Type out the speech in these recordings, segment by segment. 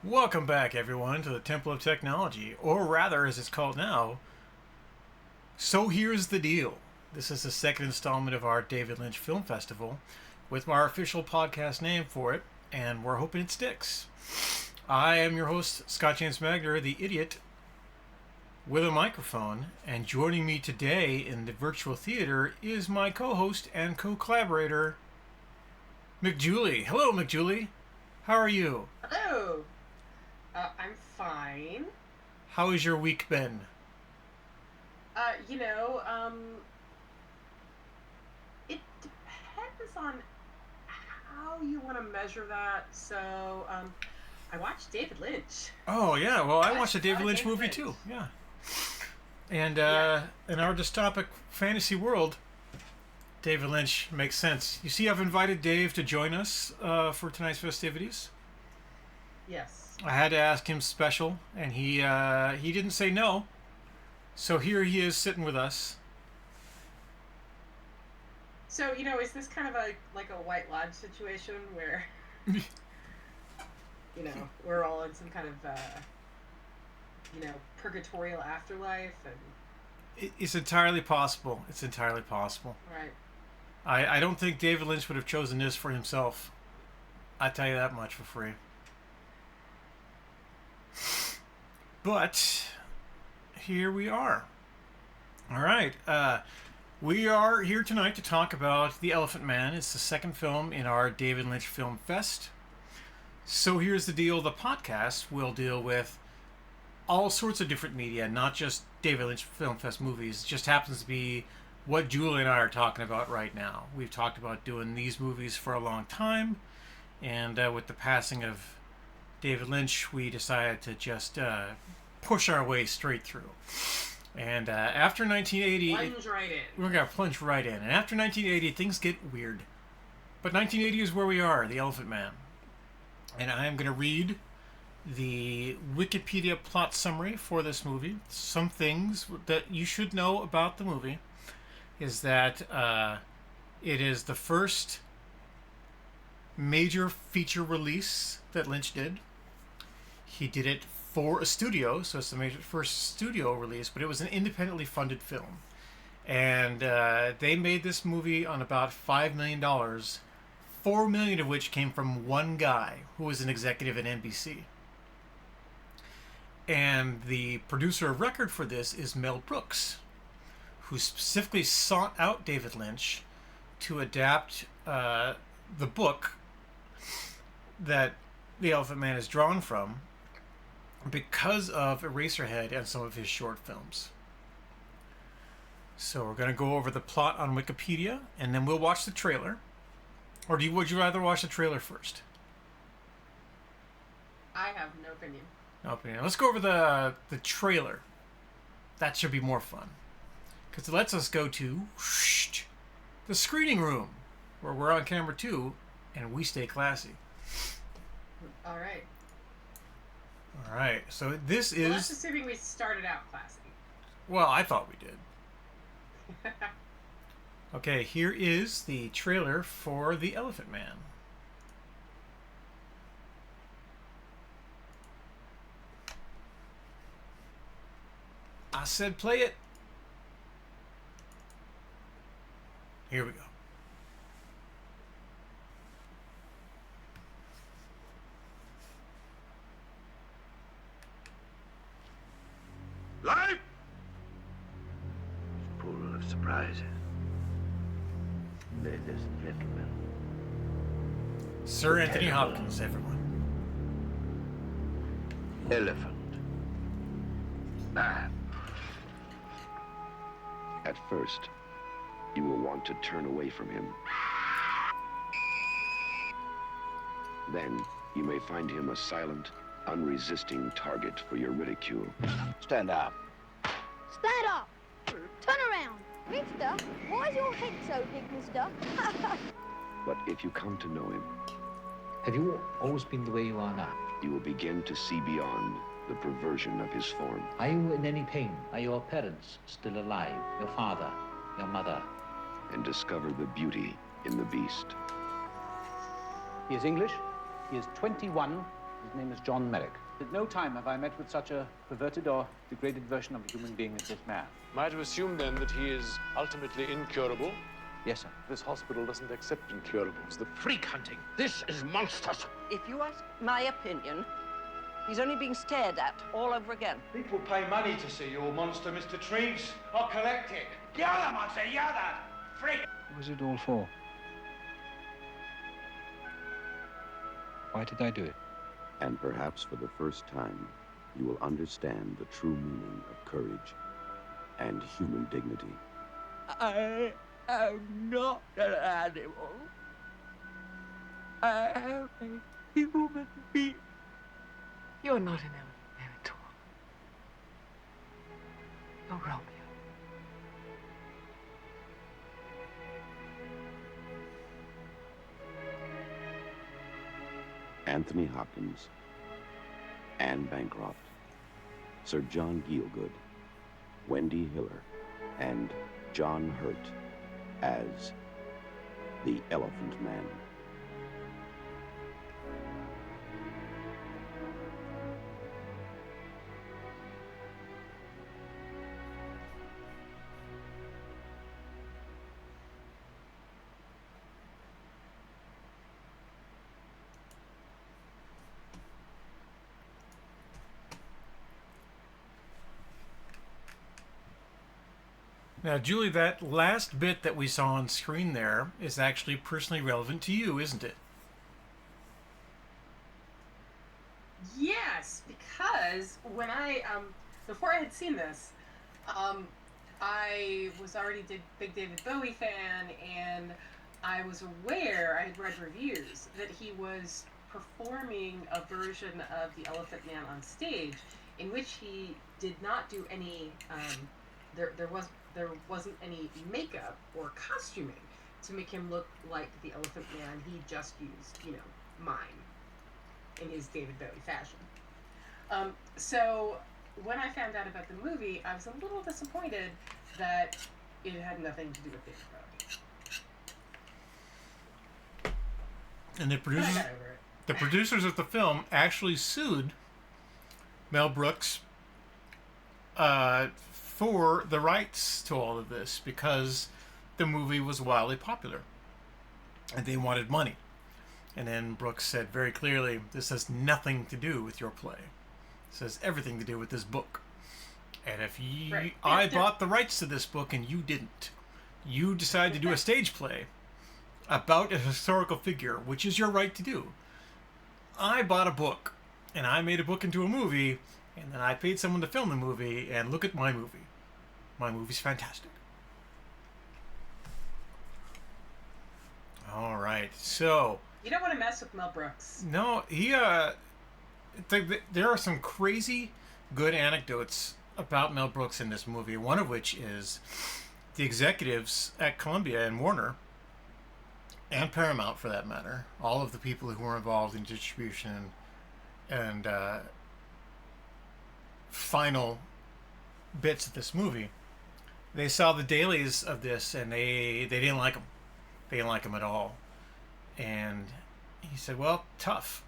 Welcome back, everyone, to the Temple of Technology, or rather, as it's called now, So Here's the Deal. This is the second installment of our David Lynch Film Festival, with our official podcast name for it, and we're hoping it sticks. I am your host, Scott James Magner, the Idiot, with a microphone, and joining me today in the virtual theater is my co-host and co-collaborator, McJulie. Hello, McJulie. How are you? Hello. I'm fine. How has your week been? It depends on how you want to measure that. So, I watched David Lynch. Oh, yeah. Well, I watched a David Lynch movie, too. Yeah. And in our dystopic fantasy world, David Lynch makes sense. You see, I've invited Dave to join us for tonight's festivities. Yes. I had to ask him special, and he didn't say no. So here he is sitting with us. So, is this kind of like a White Lodge situation where, we're all in some kind of, purgatorial afterlife? And It's entirely possible. It's entirely possible. right. I don't think David Lynch would have chosen this for himself. I tell you that much for free. But here we are. All right. We are here tonight to talk about The Elephant Man. It's the second film in our David Lynch Film Fest. So here's the deal. The podcast will deal with all sorts of different media, not just David Lynch Film Fest movies. It just happens to be what Julie and I are talking about right now. We've talked about doing these movies for a long time, and with the passing of David Lynch, we decided to just push our way straight through. And after 1980... Plunge right in. We're going to plunge right in. And after 1980, things get weird. But 1980 is where we are, The Elephant Man. And I am going to read the Wikipedia plot summary for this movie. Some things that you should know about the movie is that it is the first major feature release that Lynch did. He did it for a studio, so it's the first studio release, but it was an independently funded film. And they made this movie on about $5 million, $4 million of which came from one guy who was an executive at NBC. And the producer of record for this is Mel Brooks, who specifically sought out David Lynch to adapt the book that The Elephant Man is drawn from because of Eraserhead and some of his short films. So we're going to go over the plot on Wikipedia, and then we'll watch the trailer. Or would you rather watch the trailer first? I have no opinion. No opinion. Let's go over the trailer. That should be more fun. Because it lets us go to the screening room, where we're on camera too, and we stay classy. All right. All right. So this is... Well, that's assuming we started out classy. Well, I thought we did. Okay, here is the trailer for The Elephant Man. I said play it. Here we go. Life! It's full of surprises. Ladies and gentlemen. Sir Anthony Hopkins, everyone. Elephant. Man. At first, you will want to turn away from him. Then, you may find him a silent, unresisting target for your ridicule. Stand up. Stand up! Turn around! Mister, why is your head so big, mister? But if you come to know him, Have you always been the way you are now? you will begin to see beyond the perversion of his form. Are you in any pain? Are your parents still alive? Your father, your mother? And discover the beauty in the beast. He is English, he is 21, His name is John Merrick. At no time have I met with such a perverted or degraded version of a human being as this man. Am I to assume, then, that he is ultimately incurable? Yes, sir. This hospital doesn't accept incurables. The Freak hunting. This is monstrous. If you ask my opinion, he's only being stared at all over again. People pay money to see your monster, Mr. Treves. I'll collect it. You're the monster, you're the freak. What was it all for? Why did I do it? And perhaps for the first time, you will understand the true meaning of courage and human dignity. I am not an animal. I am a human being. You're not an elephant man at all. You're Romeo. Anthony Hopkins, Anne Bancroft, Sir John Gielgud, Wendy Hiller, and John Hurt as the Elephant Man. Now, Julie, that last bit that we saw on screen there is actually personally relevant to you, isn't it? Yes, because when I before I had seen this, I was already a big David Bowie fan, and I was aware, I had read reviews, that he was performing a version of the Elephant Man on stage in which he did not do any there wasn't any makeup or costuming to make him look like the Elephant Man. He just used, mime in his David Bowie fashion. So when I found out about the movie, I was a little disappointed that it had nothing to do with David Bowie. And the producers of the film actually sued Mel Brooks for the rights to all of this because the movie was wildly popular and they wanted money. And then Brooks said very clearly, this has nothing to do with your play. This has everything to do with this book. And if I bought the rights to this book and you didn't, you decided to do a stage play about a historical figure, which is your right to do. I bought a book and I made a book into a movie, and then I paid someone to film the movie, and look at my movie. My movie's fantastic. All right, so You don't want to mess with Mel Brooks. no, there are some crazy good anecdotes about Mel Brooks in this movie. One of which is the executives at Columbia and Warner, and Paramount for that matter, all of the people who were involved in distribution and final bits of this movie. They saw the dailies of this and they didn't like them. They didn't like them at all. And he said, well, tough.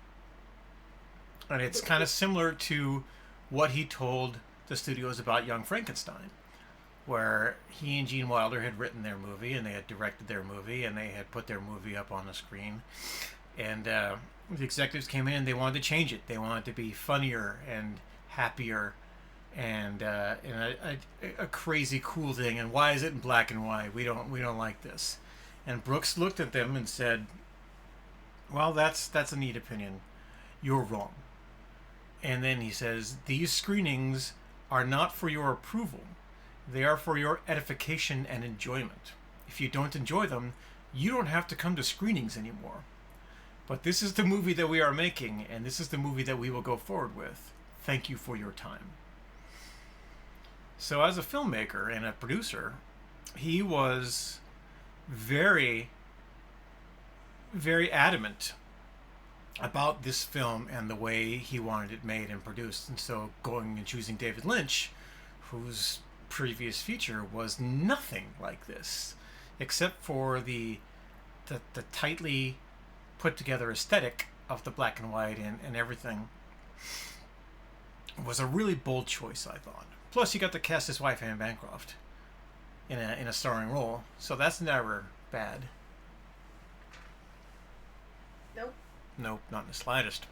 And it's kind of similar to what he told the studios about Young Frankenstein, where he and Gene Wilder had written their movie and they had directed their movie and they had put their movie up on the screen. And the executives came in and they wanted to change it. They wanted it to be funnier and happier and a crazy cool thing. And why is it in black and white? We don't like this. And Brooks looked at them and said, well, that's a neat opinion. You're wrong. And then he says, these screenings are not for your approval. They are for your edification and enjoyment. If you don't enjoy them, you don't have to come to screenings anymore. But this is the movie that we are making, and this is the movie that we will go forward with. Thank you for your time. So as a filmmaker and a producer, he was very, very adamant about this film and the way he wanted it made and produced. And so going and choosing David Lynch, whose previous feature was nothing like this, except for the tightly put together aesthetic of the black and white and everything was a really bold choice, I thought. Plus, he got to cast his wife, Anne Bancroft, in a starring role, so that's never bad. Nope. Nope, not in the slightest.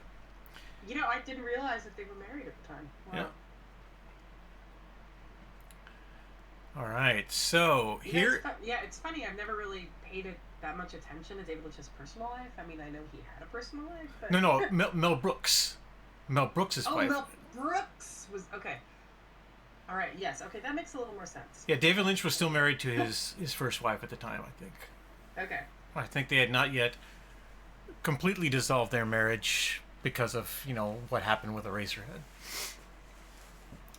You know, I didn't realize that they were married at the time. Wow. Yeah. All right, so here... It's funny. I've never really paid that much attention to David Lynch's personal life. I mean, I know he had a personal life, but... No, Mel Brooks. Mel Brooks' wife. Mel Brooks was... Okay. All right, yes. Okay, that makes a little more sense. Yeah, David Lynch was still married to his first wife at the time, I think. Okay. I think they had not yet completely dissolved their marriage because of, what happened with Eraserhead.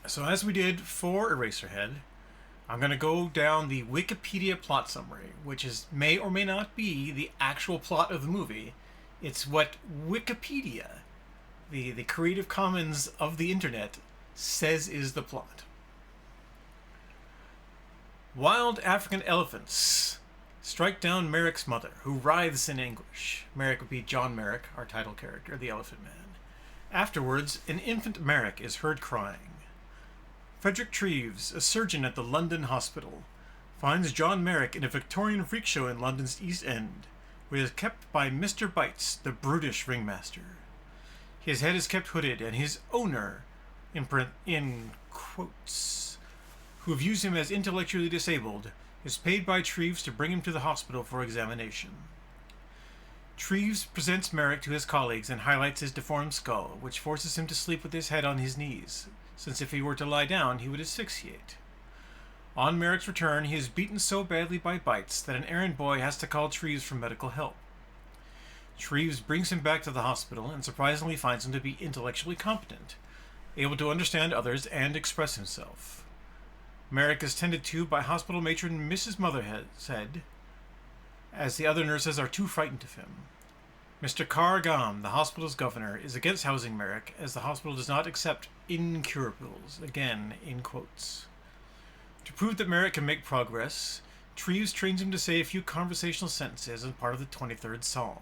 So as we did for Eraserhead, I'm going to go down the Wikipedia plot summary, which may or may not be the actual plot of the movie. It's what Wikipedia, the Creative Commons of the internet, says is the plot. Wild African elephants strike down Merrick's mother, who writhes in anguish. Merrick would be John Merrick, our title character, the Elephant Man. Afterwards, an infant Merrick is heard crying. Frederick Treves, a surgeon at the London hospital, finds John Merrick in a Victorian freak show in London's East End, where he is kept by Mr. Bites, the brutish ringmaster. His head is kept hooded, and his owner, in quotes, who views him as intellectually disabled, is paid by Treves to bring him to the hospital for examination. Treves presents Merrick to his colleagues and highlights his deformed skull, which forces him to sleep with his head on his knees, since if he were to lie down, he would asphyxiate. On Merrick's return, he is beaten so badly by Bites that an errand boy has to call Treves for medical help. Treves brings him back to the hospital and surprisingly finds him to be intellectually competent, able to understand others and express himself. Merrick is tended to by hospital matron Mrs. Motherhead, as the other nurses are too frightened of him. Mr. Carr Gam, the hospital's governor, is against housing Merrick, as the hospital does not accept incurables, again in quotes. To prove that Merrick can make progress, Treves trains him to say a few conversational sentences as part of the 23rd Psalm.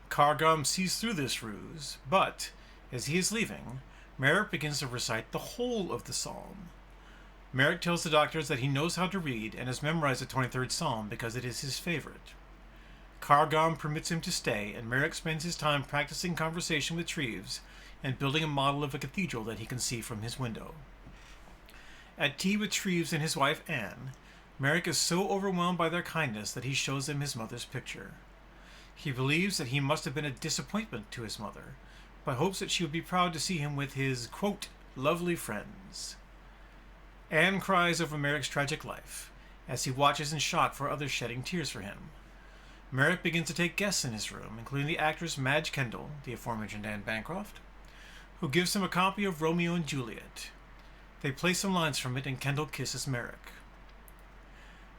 Carr Gam sees through this ruse, but, as he is leaving, Merrick begins to recite the whole of the psalm. Merrick tells the doctors that he knows how to read and has memorized the 23rd Psalm because it is his favorite. Carr Gam permits him to stay, and Merrick spends his time practicing conversation with Treves and building a model of a cathedral that he can see from his window. At tea with Treves and his wife Anne, Merrick is so overwhelmed by their kindness that he shows them his mother's picture. He believes that he must have been a disappointment to his mother, but hopes that she would be proud to see him with his, quote, lovely friends. Anne cries over Merrick's tragic life, as he watches in shock for others shedding tears for him. Merrick begins to take guests in his room, including the actress Madge Kendall, the aforementioned Anne Bancroft, who gives him a copy of Romeo and Juliet. They play some lines from it, and Kendall kisses Merrick.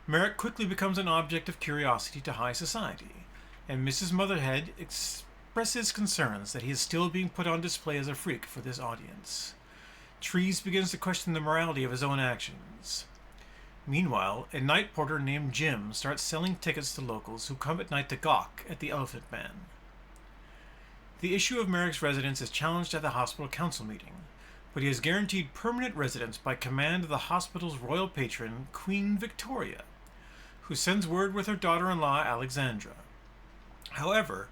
Merrick quickly becomes an object of curiosity to high society, and Mrs. Motherhead expresses concerns that he is still being put on display as a freak for this audience. Treves begins to question the morality of his own actions. Meanwhile, a night porter named Jim starts selling tickets to locals who come at night to gawk at the Elephant Man. The issue of Merrick's residence is challenged at the hospital council meeting, but he is guaranteed permanent residence by command of the hospital's royal patron, Queen Victoria, who sends word with her daughter-in-law, Alexandra. However,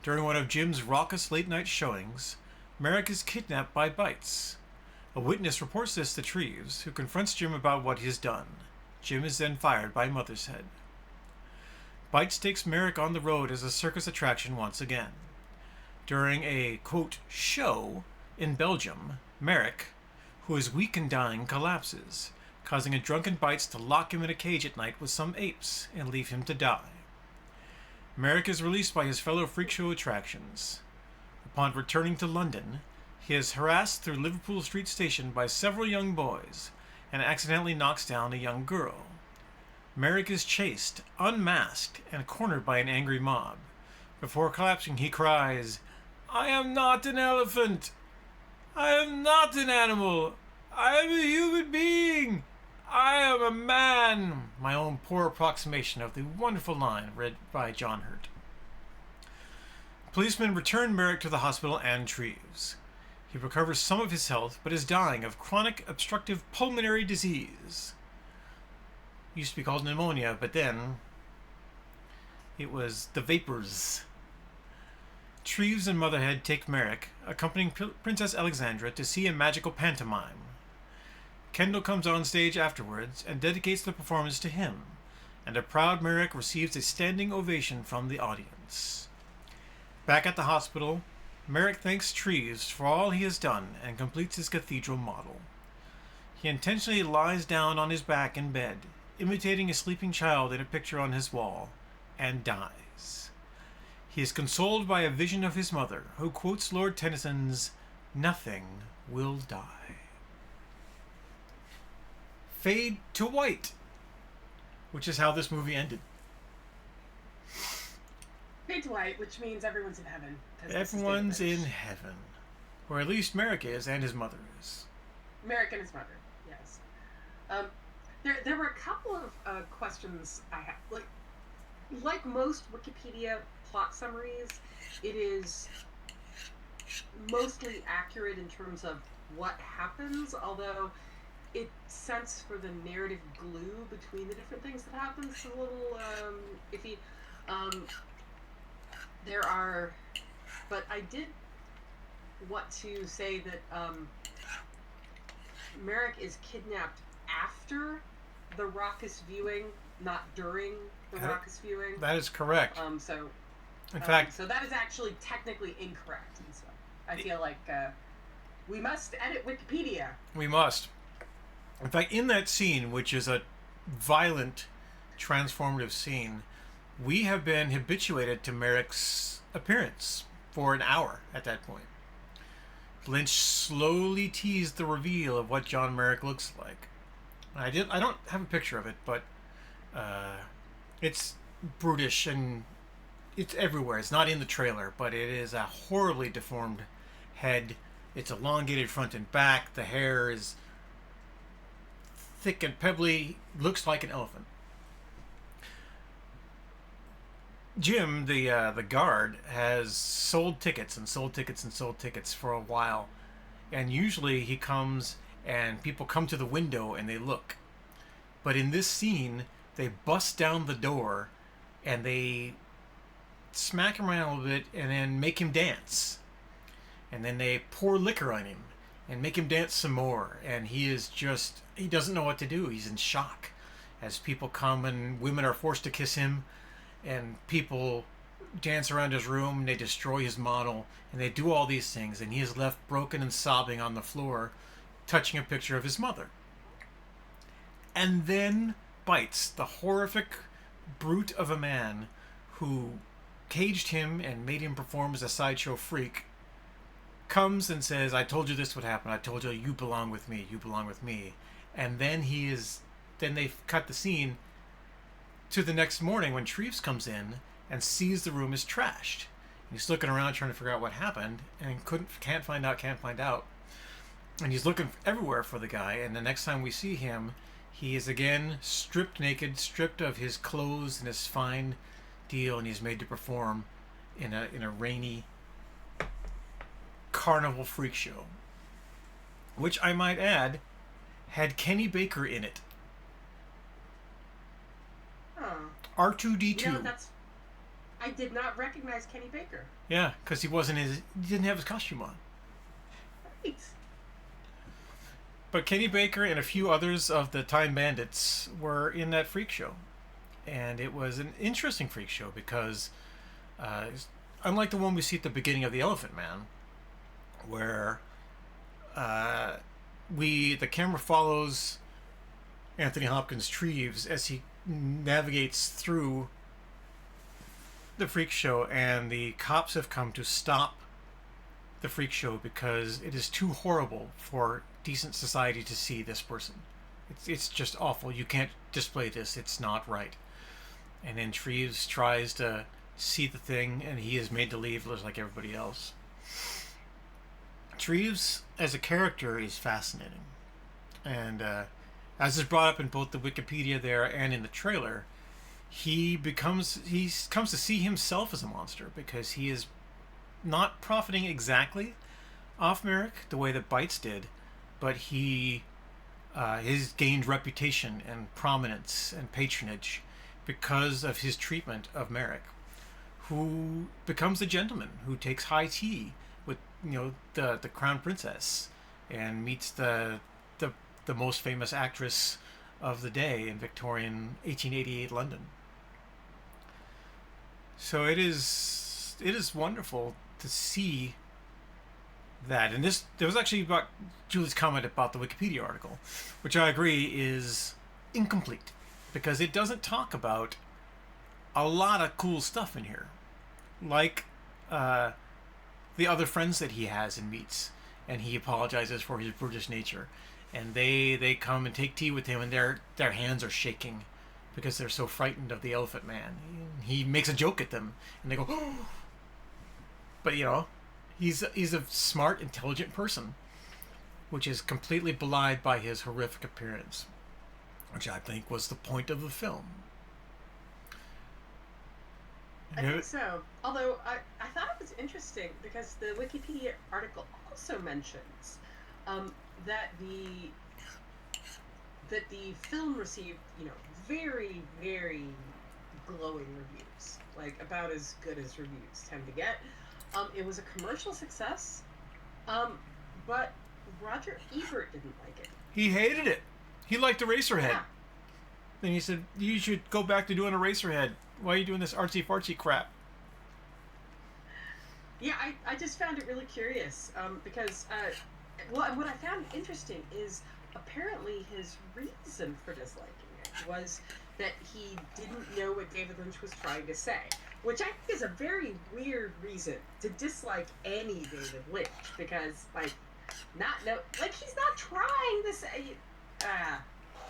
during one of Jim's raucous late-night showings, Merrick is kidnapped by Bites. A witness reports this to Treves, who confronts Jim about what he has done. Jim is then fired by Mothershead. Bites takes Merrick on the road as a circus attraction once again. During a, quote, show in Belgium, Merrick, who is weak and dying, collapses, causing a drunken Bites to lock him in a cage at night with some apes and leave him to die. Merrick is released by his fellow freak show attractions. Upon returning to London, he is harassed through Liverpool Street Station by several young boys and accidentally knocks down a young girl. Merrick is chased, unmasked, and cornered by an angry mob. Before collapsing, he cries, "I am not an elephant! I am not an animal! I am a human being! I am a man!" My own poor approximation of the wonderful line read by John Hurt. Policemen return Merrick to the hospital and Treves. He recovers some of his health, but is dying of chronic obstructive pulmonary disease. Used to be called pneumonia, but then it was the vapors. Treves and Motherhead take Merrick, accompanying Princess Alexandra, to see a magical pantomime. Kendall comes on stage afterwards and dedicates the performance to him, and a proud Merrick receives a standing ovation from the audience. Back at the hospital, Merrick thanks Treves for all he has done and completes his cathedral model. He intentionally lies down on his back in bed, imitating a sleeping child in a picture on his wall, and dies. He is consoled by a vision of his mother, who quotes Lord Tennyson's "Nothing will die." Fade to white, which is how this movie ended. Fade to white, which means everyone's in heaven. Everyone's in heaven. Or at least Merrick is, and his mother is. Merrick and his mother, yes. There were a couple of questions I have. Like most Wikipedia plot summaries, it is mostly accurate in terms of what happens, although its sense for the narrative glue between the different things that happens is a little iffy. But I did want to say that Merrick is kidnapped after the raucous viewing, not during the raucous viewing. That is correct. In fact, so that is actually technically incorrect. And so I feel like we must edit Wikipedia. We must. In fact, in that scene, which is a violent, transformative scene, we have been habituated to Merrick's appearance for an hour at that point. Lynch slowly teased the reveal of what John Merrick looks like. I don't have a picture of it, but it's brutish and it's everywhere. It's not in the trailer, but it is a horribly deformed head. It's elongated front and back. The hair is thick and pebbly. Looks like an elephant. Jim, the guard, has sold tickets and sold tickets and sold tickets for a while. And usually he comes and people come to the window and they look. But in this scene, they bust down the door and they smack him around a little bit and then make him dance. And then they pour liquor on him and make him dance some more. And he doesn't know what to do. He's in shock as people come and women are forced to kiss him. And people dance around his room and they destroy his model and they do all these things, and he is left broken and sobbing on the floor, touching a picture of his mother. And then Bites, the horrific brute of a man who caged him and made him perform as a sideshow freak, comes and says, "I told you this would happen. I told you you belong with me. You belong with me." And then they cut the scene to the next morning when Treves comes in and sees the room is trashed. And he's looking around trying to figure out what happened and can't find out. And he's looking everywhere for the guy, and the next time we see him, he is again stripped naked, stripped of his clothes and his fine deal, and he's made to perform in a rainy carnival freak show. Which, I might add, had Kenny Baker in it. R2-D2. I did not recognize Kenny Baker. Yeah, because he didn't have his costume on. Right. But Kenny Baker and a few others of the Time Bandits were in that freak show. And it was an interesting freak show because, unlike the one we see at the beginning of The Elephant Man, where the camera follows Anthony Hopkins Treves as he navigates through the freak show, and the cops have come to stop the freak show because it is too horrible for decent society to see this person. It's just awful. You can't display this. It's not right. And then Treves tries to see the thing, and he is made to leave just like everybody else. Treves as a character is fascinating, and as is brought up in both the Wikipedia there and in the trailer, he comes to see himself as a monster because he is not profiting exactly off Merrick the way that Bites did, but he has gained reputation and prominence and patronage because of his treatment of Merrick, who becomes a gentleman who takes high tea with the crown princess and meets the most famous actress of the day in Victorian 1888 London. So it is wonderful to see that. And there was actually about Julie's comment about the Wikipedia article, which I agree is incomplete because it doesn't talk about a lot of cool stuff in here, like the other friends that he has and meets, and he apologizes for his brutish nature, and they come and take tea with him, and their hands are shaking because they're so frightened of the Elephant Man. He makes a joke at them, and they go, oh. But he's a smart, intelligent person, which is completely belied by his horrific appearance, which I think was the point of the film. I think so. Although I thought it was interesting because the Wikipedia article also mentions that the film received very, very glowing reviews, like about as good as reviews tend to get. It was a commercial success, but Roger Ebert didn't like it. He hated it. He liked Eraserhead. Yeah. Then he said, you should go back to doing Eraserhead. Why are you doing this artsy-fartsy crap? Yeah, I just found it really curious because, what I found interesting is apparently his reason for disliking it was that he didn't know what David Lynch was trying to say, which I think is a very weird reason to dislike any David Lynch, because, he's not trying to say,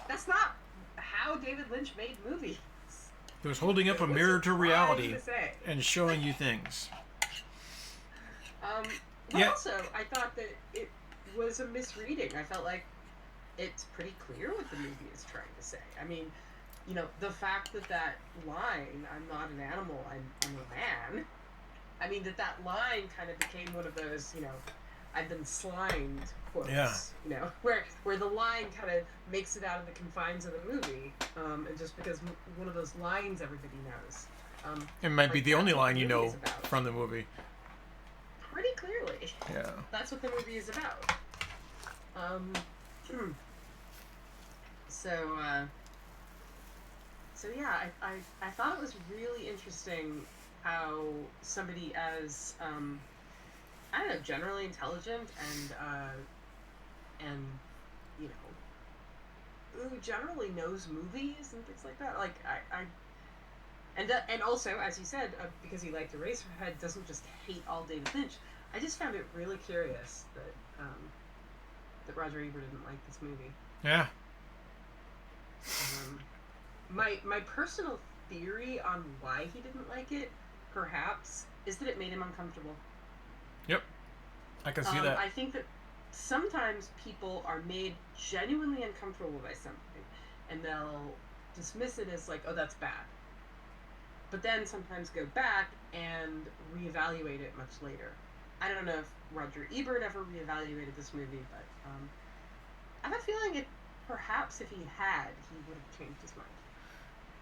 that's not how David Lynch made movies. He was holding up a mirror to reality and showing you things. Also, I thought that it was a misreading. I felt like it's pretty clear what the movie is trying to say. I mean, the fact that line, I'm not an animal, I'm a man, I mean, that line kind of became one of those, I've been slimed quotes, where the line kind of makes it out of the confines of the movie, and just because one of those lines everybody knows. It might be the only line you know from the movie. Pretty clearly. Yeah. That's what the movie is about. So yeah, I thought it was really interesting how somebody as I don't know, generally intelligent and who generally knows movies and things like that. Like and also, as you said, because he liked Eraserhead, doesn't just hate all David Lynch. I just found it really curious that Roger Ebert didn't like this movie. Yeah. My personal theory on why he didn't like it, perhaps, is that it made him uncomfortable. Yep. I can see that. I think that sometimes people are made genuinely uncomfortable by something, and they'll dismiss it as like, oh, that's bad. But then sometimes go back and reevaluate it much later. I don't know if Roger Ebert ever reevaluated this movie, but I have a feeling perhaps if he had, he would have changed his mind.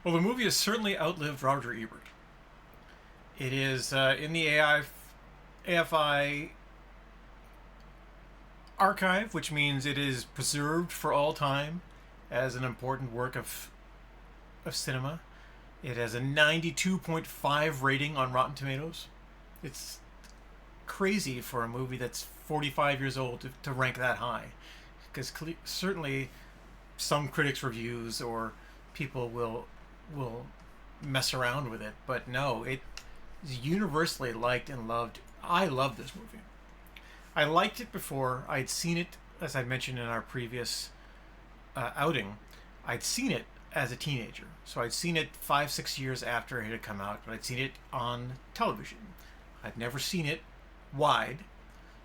Well, the movie has certainly outlived Roger Ebert. It is in the AFI archive, which means it is preserved for all time as an important work of cinema. It has a 92.5 rating on Rotten Tomatoes. It's crazy for a movie that's 45 years old to rank that high, because certainly some critics' reviews or people will mess around with it, but no, it is universally liked and loved. I love this movie. I liked it before. I'd seen it, as I mentioned in our previous outing. I'd seen it as a teenager, so I'd seen it 5-6 years after it had come out, but I'd seen it on television. I'd never seen it wide,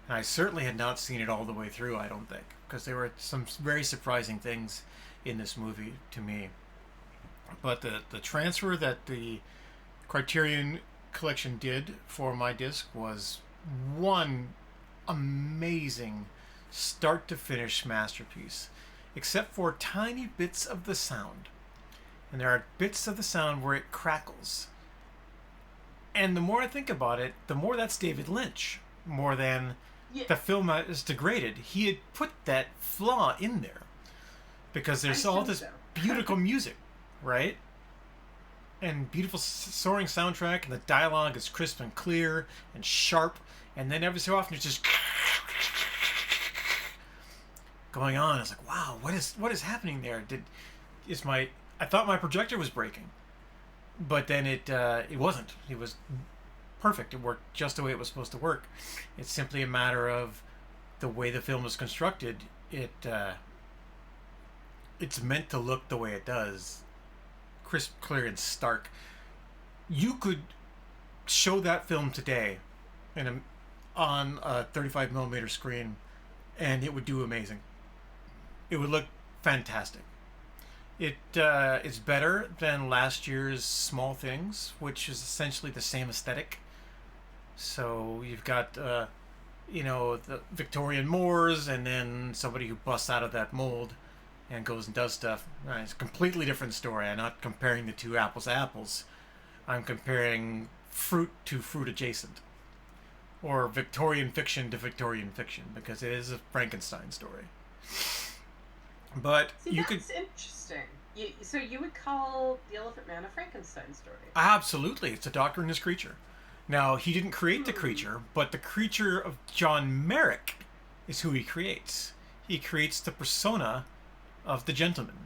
and I certainly had not seen it all the way through, I don't think, because there were some very surprising things in this movie to me. But the transfer that the Criterion Collection did for my disc was one amazing start to finish masterpiece, except for tiny bits of the sound. And there are bits of the sound where it crackles. And the more I think about it, the more that's David Lynch, more than the film is degraded. He had put that flaw in there because there's all this beautiful music, right? And beautiful soaring soundtrack, and the dialogue is crisp and clear and sharp, and then every so often it's just going on. It's like, wow, what is happening there? I thought my projector was breaking, but then it wasn't. It was perfect. It worked just the way it was supposed to work. It's simply a matter of the way the film is constructed. It's meant to look the way it does. Crisp, clear, and stark. You could show that film today on a 35mm screen, and it would do amazing. It would look fantastic. It's better than last year's Small Things, which is essentially the same aesthetic. So you've got the Victorian Moors, and then somebody who busts out of that mold and goes and does stuff. It's a completely different story. I'm not comparing the two apples to apples. I'm comparing fruit to fruit adjacent, or Victorian fiction to Victorian fiction, because it is a Frankenstein story. But that's interesting. So you would call The Elephant Man a Frankenstein story? Absolutely. It's a doctor and his creature. Now, he didn't create the creature, but the creature of John Merrick is who he creates. He creates the persona of the gentleman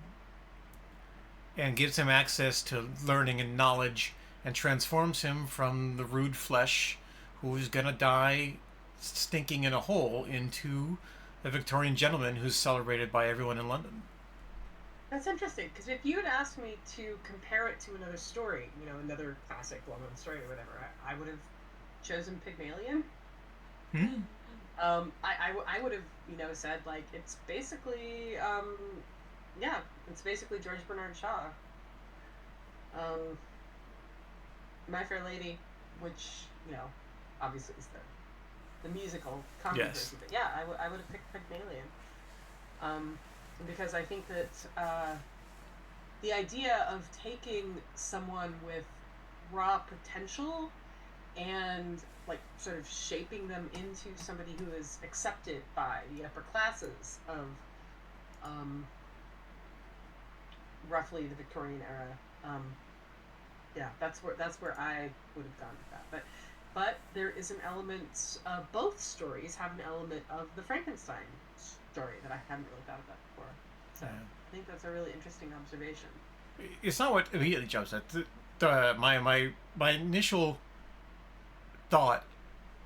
and gives him access to learning and knowledge, and transforms him from the rude flesh who is going to die stinking in a hole into a Victorian gentleman who's celebrated by everyone in London. That's interesting, because if you had asked me to compare it to another story, another classic well-known story or whatever, I would have chosen Pygmalion. I would have, said, like, it's basically, it's basically George Bernard Shaw. My Fair Lady, which, obviously is the musical comedy version. But yeah, I would have picked Pygmalion. Because I think that the idea of taking someone with raw potential and like sort of shaping them into somebody who is accepted by the upper classes of roughly the Victorian era, that's where I would have gone with that. But there is an element. Both stories have an element of the Frankenstein story that I hadn't really thought about before. So I think that's a really interesting observation. It's not what immediately jumps at. My initial thought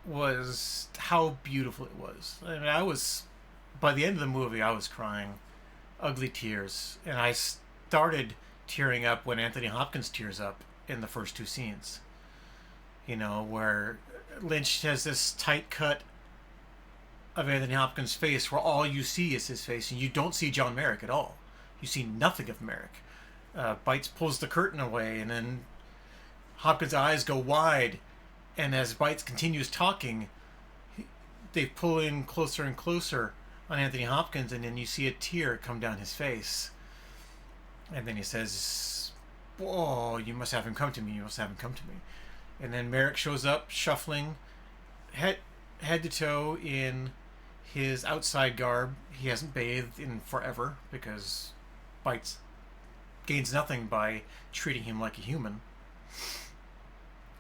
was how beautiful it was. I mean, by the end of the movie, I was crying ugly tears, and I started tearing up when Anthony Hopkins tears up in the first two scenes. Where Lynch has this tight cut of Anthony Hopkins' face where all you see is his face, and you don't see John Merrick at all. You see nothing of Merrick. Bites pulls the curtain away, and then Hopkins' eyes go wide, and as Bites continues talking, they pull in closer and closer on Anthony Hopkins, and then you see a tear come down his face. And then he says, "Oh, you must have him come to me, you must have him come to me." And then Merrick shows up, shuffling, head to toe in his outside garb. He hasn't bathed in forever because Bites gains nothing by treating him like a human.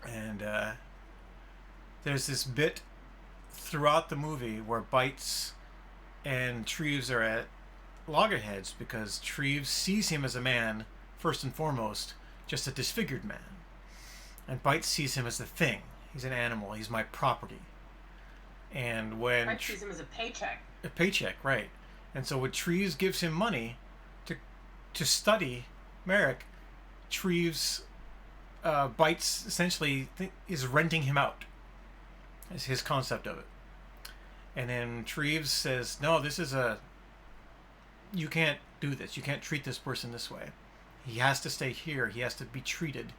And there's this bit throughout the movie where Bites and Treves are at loggerheads because Treves sees him as a man, first and foremost, just a disfigured man. And Bites sees him as a thing. He's an animal. He's my property. And when Bites sees him as a paycheck. A paycheck, right. And so when Treves gives him money to study Merrick, Treves Bites essentially is renting him out. Is his concept of it. And then Treves says, "No, you can't do this. You can't treat this person this way. He has to stay here. He has to be treated."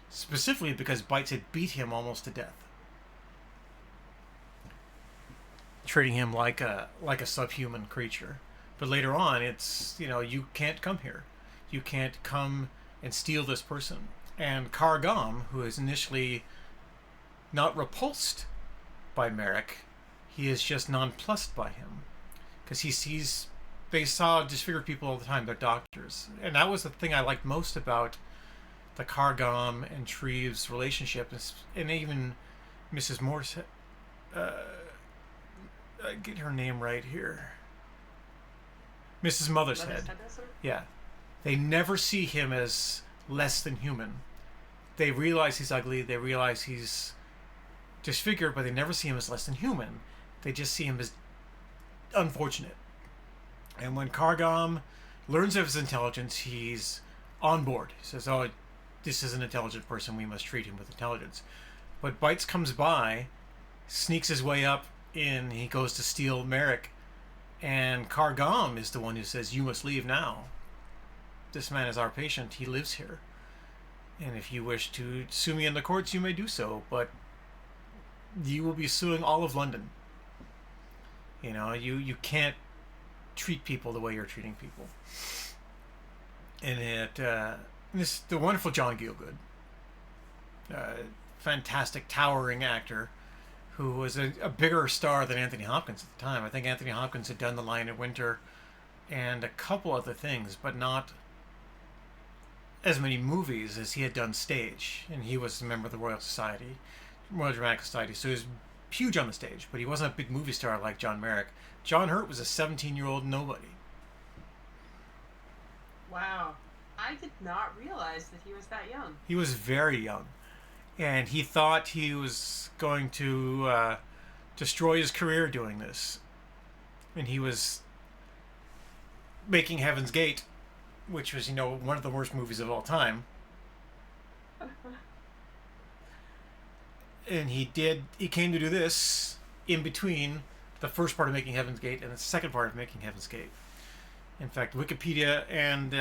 Specifically because Bites had beat him almost to death. treating him like a subhuman creature. But later on, it's, you can't come here. You can't come and steal this person. And Kargam, who is initially not repulsed by Merrick, he is just nonplussed by him. Because they saw disfigured people all the time, they're doctors. And that was the thing I liked most about the Kargam and Treves relationship, and even Mrs. Morse. Get her name right here. Mrs. Mothershead. Yeah. They never see him as less than human. They realize he's ugly, they realize he's disfigured, but they never see him as less than human. They just see him as unfortunate. And when Kargam learns of his intelligence, he's on board. He says, oh, this is an intelligent person, we must treat him with intelligence. But Bites comes by, sneaks his way up in, he goes to steal Merrick, and Kargam is the one who says, you must leave now. This man is our patient, he lives here. And if you wish to sue me in the courts, you may do so, but you will be suing all of London. You can't treat people the way you're treating people. And the wonderful John Gielgud, fantastic, towering actor, who was a bigger star than Anthony Hopkins at the time. I think Anthony Hopkins had done The Lion in Winter and a couple other things, but not as many movies as he had done stage. And he was a member of the Royal Dramatic Society, so he was huge on the stage, but he wasn't a big movie star like John Merrick. John Hurt was a 17-year-old nobody. Wow. I did not realize that he was that young. He was very young. And he thought he was going to destroy his career doing this. And he was making Heaven's Gate, which was, one of the worst movies of all time. And he came to do this in between the first part of making Heaven's Gate and the second part of making Heaven's Gate. In fact, Wikipedia and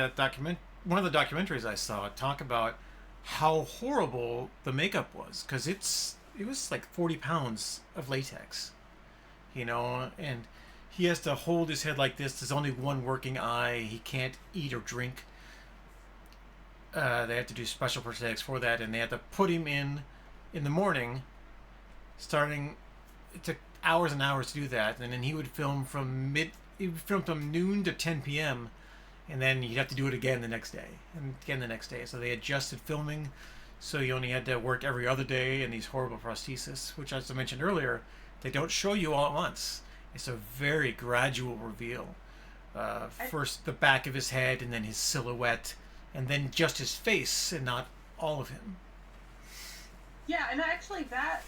one of the documentaries I saw talk about how horrible the makeup was, because it was like 40 pounds of latex, and he has to hold his head like this. There's only one working eye. He can't eat or drink. They have to do special prosthetics for that, and they had to put him in the morning, it took hours and hours to do that, and then he would film from noon to 10 p.m., and then you'd have to do it again the next day, and again the next day. So they adjusted filming, so you only had to work every other day in these horrible prostheses, which, as I mentioned earlier, they don't show you all at once. It's a very gradual reveal. First the back of his head, and then his silhouette, and then just his face, and not all of him. Yeah, and actually that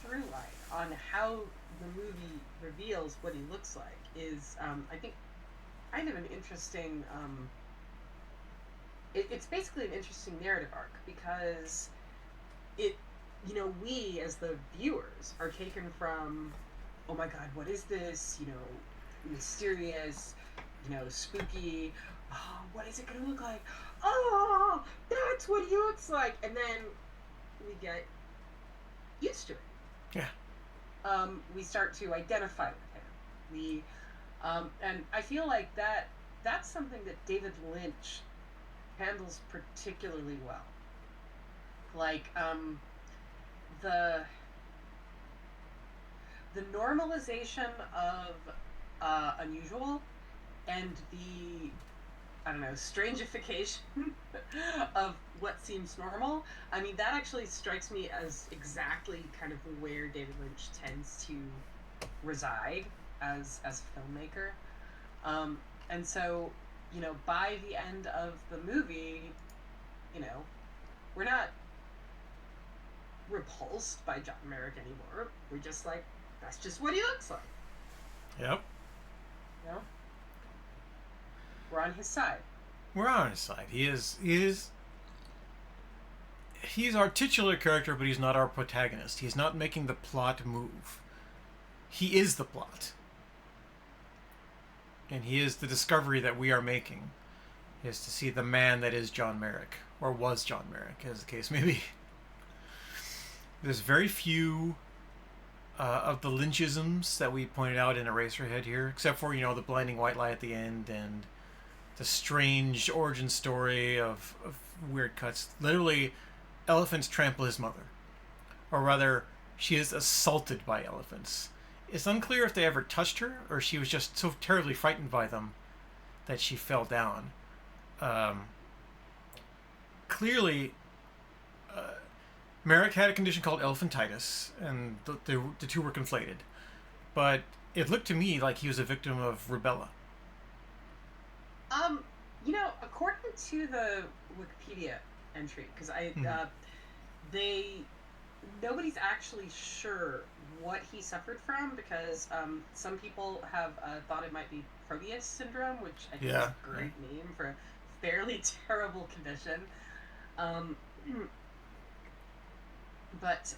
through line on how the movie reveals what he looks like is, I think, kind of an interesting. It's basically an interesting narrative arc, because we as the viewers are taken from, oh my God, what is this? Mysterious, spooky. Oh, what is it going to look like? Oh, that's what he looks like, and then we get used to it. Yeah. We start to identify with him. And I feel like that's something that David Lynch handles particularly well. Like, the normalization of unusual and the, strangification of what seems normal. I mean, that actually strikes me as exactly kind of where David Lynch tends to reside as a filmmaker. And so, by the end of the movie, we're not repulsed by John Merrick anymore. We're just like, that's just what he looks like. Yep. We're on his side. We're on his side. He's our titular character, but he's not our protagonist. He's not making the plot move. He is the plot. And he is the discovery that we are making, is to see the man that is John Merrick, or was John Merrick, as the case may be. There's very few of the Lynchisms that we pointed out in Eraserhead here, except for, the blinding white light at the end and the strange origin story of weird cuts. Literally, elephants trample his mother. Or rather, she is assaulted by elephants. It's unclear if they ever touched her, or she was just so terribly frightened by them that she fell down. Clearly, Merrick had a condition called elephantitis, and the two were conflated. But it looked to me like he was a victim of rubella. According to the Wikipedia entry, because nobody's actually sure what he suffered from, because some people have thought it might be Proteus syndrome, which I think is a great name for a fairly terrible condition. But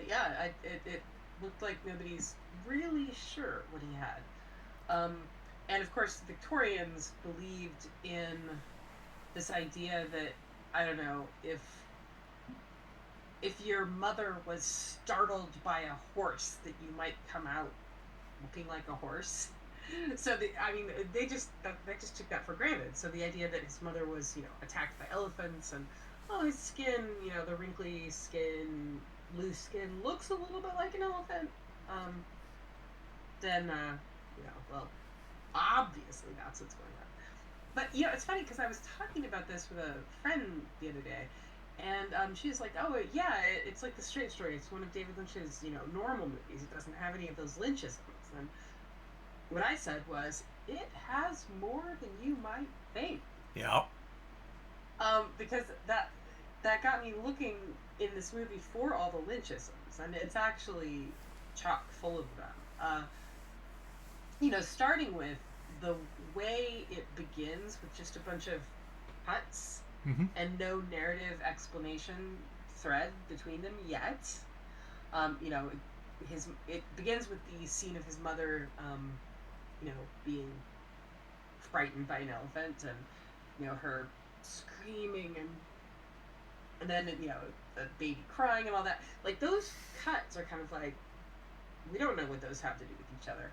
yeah, it looked like nobody's really sure what he had. And of course, Victorians believed in this idea that, I don't know, if your mother was startled by a horse, that you might come out looking like a horse. So they just took that for granted. So the idea that his mother was, attacked by elephants, and his skin, the wrinkly skin, loose skin looks a little bit like an elephant. Then well, obviously that's what's going on. But it's funny because I was talking about this with a friend the other day, and she's like, "Oh yeah, it's like The Straight Story. It's one of David Lynch's normal movies. It doesn't have any of those Lynchisms." And what I said was, it has more than you might think. Yeah. Because that got me looking in this movie for all the Lynchisms, and it's actually chock full of them. Starting with the way it begins with just a bunch of cuts and no narrative explanation thread between them yet. It begins with the scene of his mother, being frightened by an elephant, and her screaming, and then the baby crying and all that. Like, those cuts are kind of like, we don't know what those have to do with each other.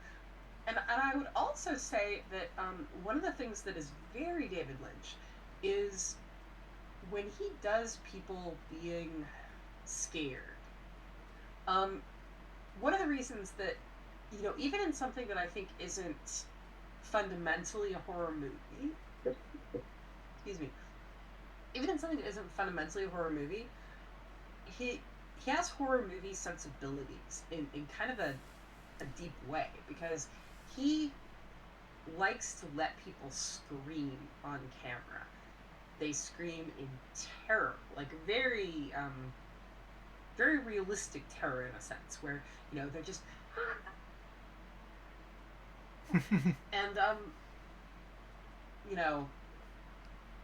And I would also say that one of the things that is very David Lynch is when he does people being scared. One of the reasons that, even in something that I think isn't fundamentally a horror movie, excuse me, even in something that isn't fundamentally a horror movie, he has horror movie sensibilities in kind of a deep way, because he likes to let people scream on camera. They scream in terror, like very, very realistic terror in a sense, where, they're just, and,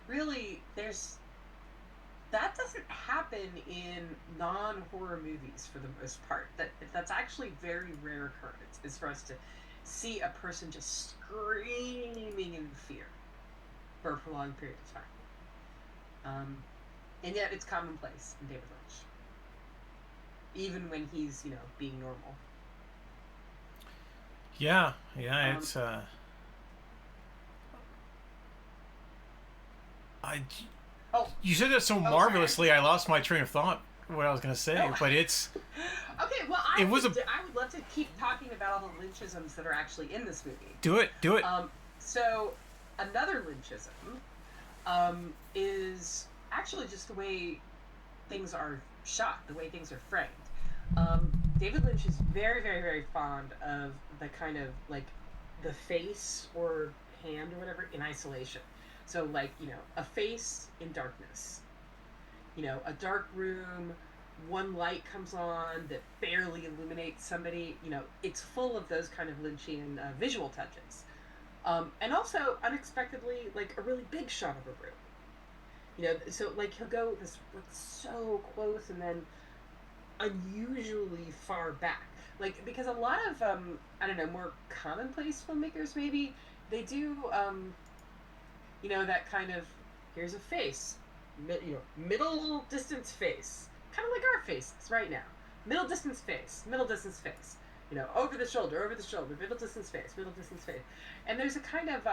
really, that doesn't happen in non-horror movies for the most part. That's actually very rare occurrence, is for us to see a person just screaming in fear for a prolonged period of time. And yet it's commonplace in David Lynch, even when he's, being normal. Yeah, it's you said that so marvelously. Sorry. I lost my train of thought. What I was going to say, but it's okay. Well, I would love to keep talking about all the Lynchisms that are actually in this movie. Do it. So another Lynchism is actually just the way things are shot, the way things are framed. David Lynch is very, very, very fond of the kind of like the face or hand or whatever in isolation. So, like, a face in darkness. A dark room, one light comes on that barely illuminates somebody. It's full of those kind of Lynchian visual touches. And also, unexpectedly, like, a really big shot of a room. So, like, he'll go this so close and then unusually far back. Like, because a lot of, more commonplace filmmakers, maybe, they do, that kind of, here's a face, middle distance face, kind of like our faces right now. middle distance face, you know, over the shoulder, middle distance face, and there's a kind of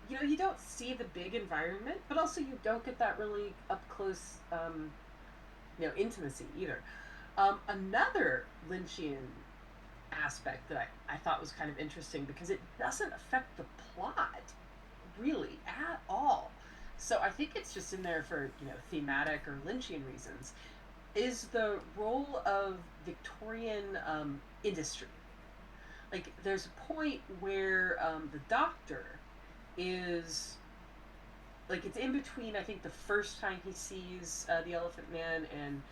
you know, you don't see the big environment, but also you don't get that really up close, you know, intimacy either. Another Lynchian aspect that I thought was kind of interesting, because it doesn't affect the plot really at all. So I think it's just in there for, you know, thematic or Lynchian reasons, is the role of Victorian industry. Like, there's a point where the doctor is, like, it's in between, I think, the first time he sees the Elephant Man and,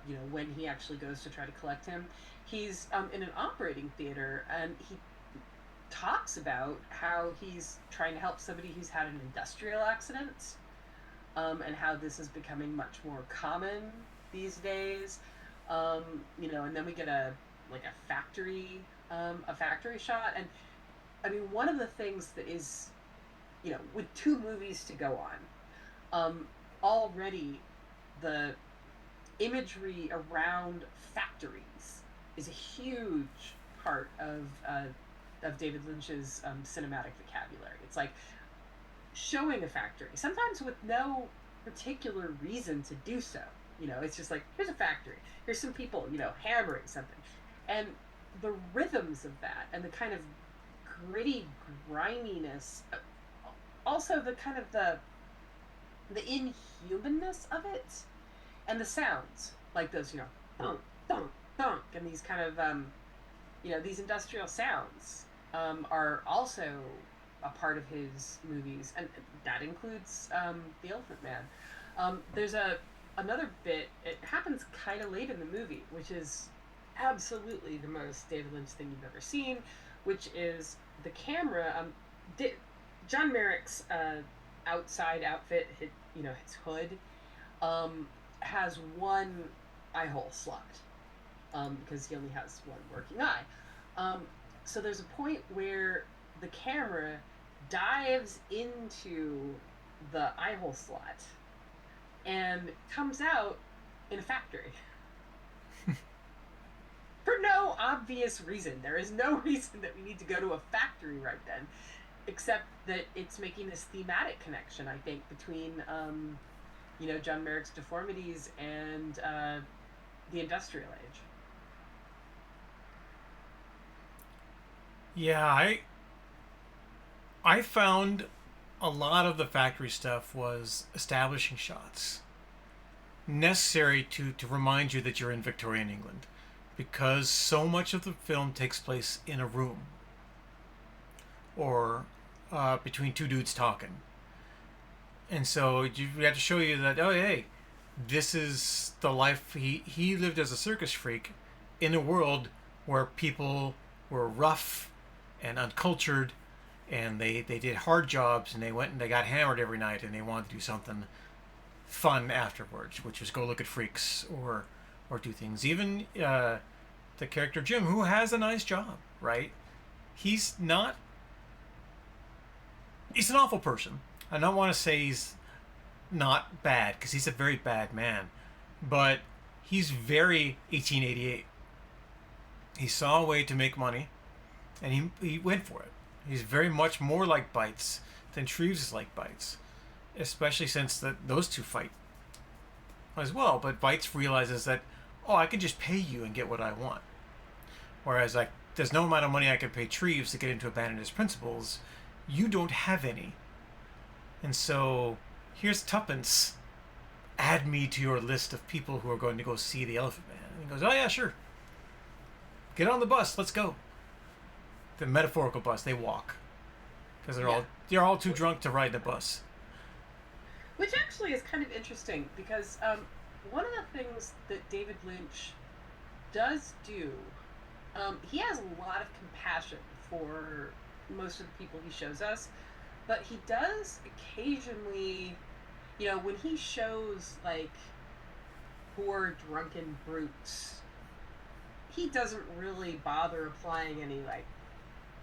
you know, when he actually goes to try to collect him. He's in an operating theater, and he talks about how he's trying to help somebody who's had an industrial accident, and how this is becoming much more common these days. You know, and then we get a factory shot, and I mean, one of the things that is, you know, with 2 movies to go on, already the imagery around factories is a huge part of David Lynch's cinematic vocabulary. It's like showing a factory, sometimes with no particular reason to do so. You know, it's just like, here's a factory, here's some people, you know, hammering something, and the rhythms of that, and the kind of gritty griminess, also the kind of the inhumanness of it, and the sounds, like those, you know, thunk, thunk, thunk, and these kind of, you know, these industrial sounds are also a part of his movies, and that includes The Elephant Man. There's another bit, it happens kind of late in the movie, which is absolutely the most David Lynch thing you've ever seen, which is the camera. John Merrick's outside outfit, you know, his hood, has one eye hole slot, because he only has one working eye. So there's a point where the camera dives into the eye hole slot and comes out in a factory. For no obvious reason. There is no reason that we need to go to a factory right then, except that it's making this thematic connection, I think, between, you know, John Merrick's deformities and the industrial age. Yeah, I found a lot of the factory stuff was establishing shots necessary to remind you that you're in Victorian England, because so much of the film takes place in a room or between 2 dudes talking, and so we have to show you that, oh hey, this is the life he lived as a circus freak in a world where people were rough and uncultured, and they did hard jobs, and they went and they got hammered every night, and they wanted to do something fun afterwards, which was go look at freaks or do things. Even the character Jim, who has a nice job, right? He's an awful person. I don't want to say he's not bad, because he's a very bad man, but he's very 1888. He saw a way to make money, and he went for it. He's very much more like Bites than Treves is like Bites, especially since those two fight as well. But Bites realizes that, oh, I can just pay you and get what I want, whereas, like, there's no amount of money I can pay Treves to get him to abandon his principles. You don't have any, and so here's tuppence. Add me to your list of people who are going to go see the Elephant Man. And he goes, oh yeah, sure. Get on the bus, let's go. The metaphorical bus, they walk, because they're all too drunk to ride the bus. Which actually is kind of interesting, because one of the things that David Lynch does do, he has a lot of compassion for most of the people he shows us, but he does occasionally, you know, when he shows, like, poor drunken brutes, he doesn't really bother applying any, like,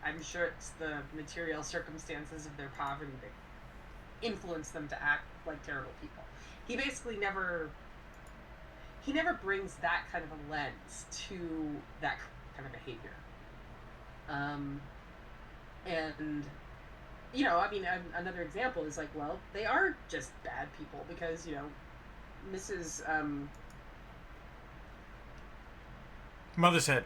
I'm sure it's the material circumstances of their poverty that influence them to act like terrible people. He basically never he never brings that kind of a lens to that kind of behavior. And you know, I mean, another example is like, well, they are just bad people because, you know, Mrs. Mother's Head.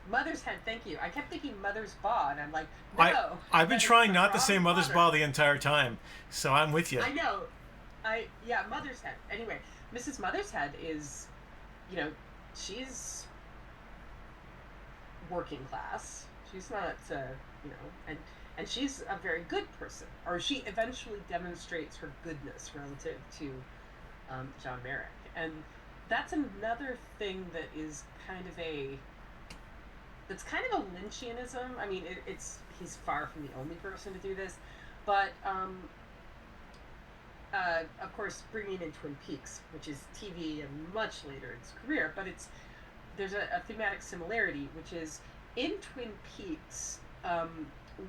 Mother's Head, thank you. I kept thinking Mother's Baugh, and I'm like, no. I've been trying not to wrong say Mother's mother. Baugh the entire time, so I'm with you. I know. Yeah, Mother's Head. Anyway, Mrs. Mother's Head is, you know, she's working class. She's not, you know, and she's a very good person, or she eventually demonstrates her goodness relative to John Merrick, and that's another thing that is that's kind of a Lynchianism. I mean, he's far from the only person to do this, but of course, bringing in Twin Peaks, which is TV and much later in his career, but there's a thematic similarity, which is in Twin Peaks.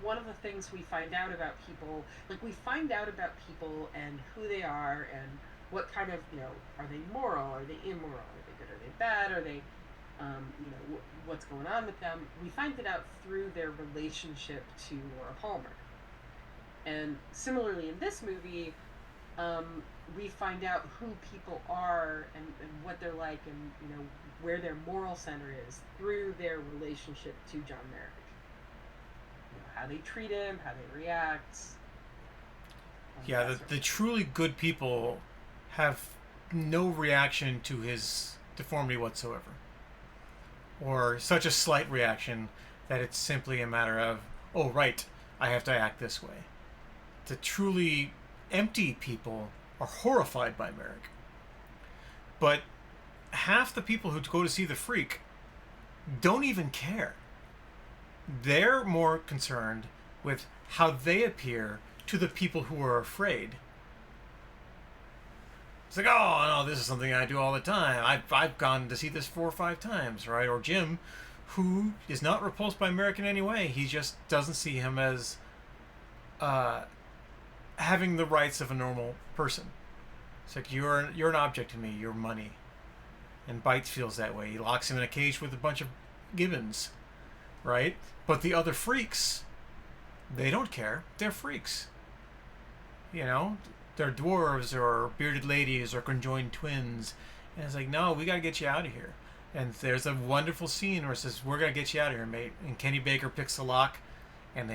One of the things we find out about people, and who they are and what kind of, you know, are they moral, are they immoral, are they good, are they bad, are they, you know, what's going on with them. We find it out through their relationship to Laura Palmer. And similarly in this movie, we find out who people are and what they're like and, you know, where their moral center is through their relationship to John Merrick. How they treat him, how they react. Yeah, the truly good people have no reaction to his deformity whatsoever. Or such a slight reaction that it's simply a matter of, oh, right, I have to act this way. The truly empty people are horrified by Merrick. But half the people who go to see The Freak don't even care. They're more concerned with how they appear to the people who are afraid. It's like, oh, no, this is something I do all the time. I've gone to see this 4 or 5 times, right? Or Jim, who is not repulsed by Merrick in any way. He just doesn't see him as having the rights of a normal person. It's like, you're an object to me. You're money. And Bites feels that way. He locks him in a cage with a bunch of gibbons, right? But the other freaks, they don't care. They're freaks. You know, they're dwarves or bearded ladies or conjoined twins. And it's like, no, we got to get you out of here. And there's a wonderful scene where it says, we're going to get you out of here, mate. And Kenny Baker picks the lock, and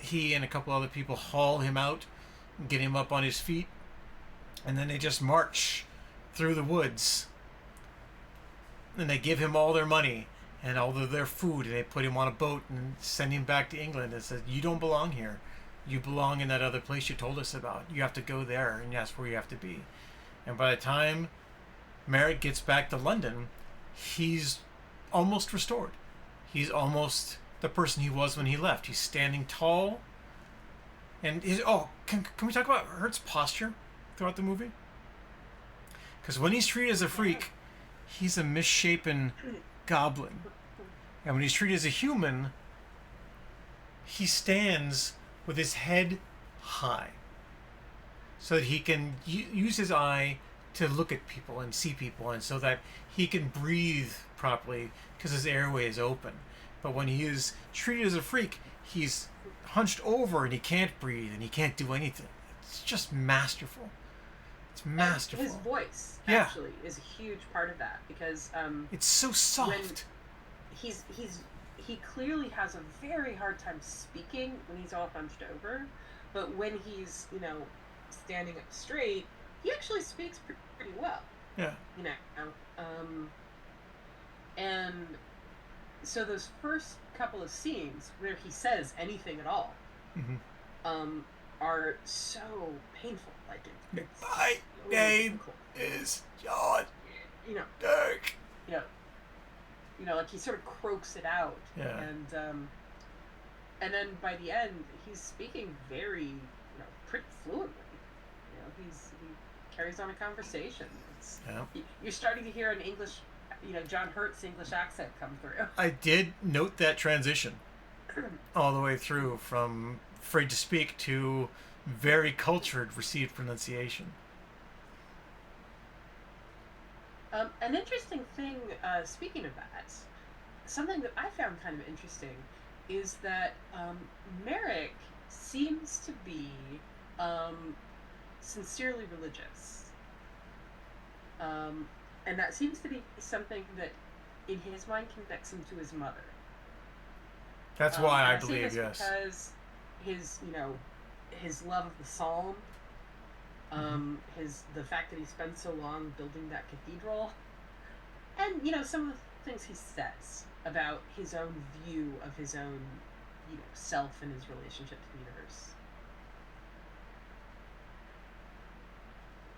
he and a couple other people haul him out, get him up on his feet, and then they just march through the woods. And they give him all their money and all of their food, and they put him on a boat and send him back to England and said, you don't belong here. You belong in that other place you told us about. You have to go there, and that's where you have to be. And by the time Merrick gets back to London, he's almost restored. He's almost the person he was when he left. He's standing tall. And can we talk about Hurt's posture throughout the movie? Because when he's treated as a freak, he's a misshapen goblin. And when he's treated as a human, he stands with his head high so that he can use his eye to look at people and see people, and so that he can breathe properly because his airway is open. But when he is treated as a freak, he's hunched over and he can't breathe and he can't do anything. It's just masterful. It's masterful. And his voice actually is a huge part of that, because it's so soft. He clearly has a very hard time speaking when he's all hunched over, but when he's, you know, standing up straight, he actually speaks pretty well. Yeah. You know, and so those first couple of scenes where he says anything at all, are so painful. Like my name is John. You know, Dirk. You know, like he sort of croaks it out. Yeah. And then by the end, he's speaking very, you know, pretty fluently. You know, he carries on a conversation. You're starting to hear an English, you know, John Hurt's English accent come through. I did note that transition all the way through from afraid to speak to very cultured received pronunciation. An interesting thing, speaking of that, something that I found kind of interesting is that Merrick seems to be um, sincerely religious. And that seems to be something that, in his mind, connects him to his mother. That's why I say believe, this yes. Because his love of the psalm, the fact that he spent so long building that cathedral, and some of the things he says about his own view of his own, self and his relationship to the universe.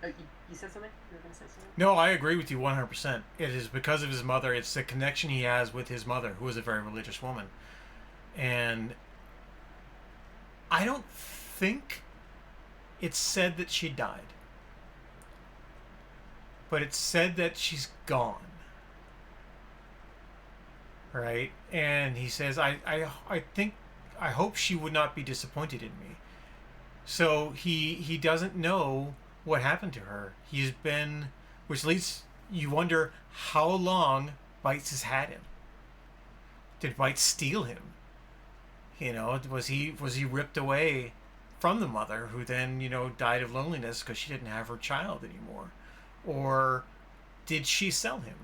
Oh, you said something? You were going to say something? No, I agree with you 100%. It is because of his mother. It's the connection he has with his mother, who is a very religious woman. And I don't think it's said that she died. But it's said that she's gone. Right? And he says, I hope she would not be disappointed in me. So he doesn't know what happened to her. He's been, which leads you wonder how long Bites has had him. Did Bites steal him? Was he ripped away from the mother, who then died of loneliness because she didn't have her child anymore, or did she sell him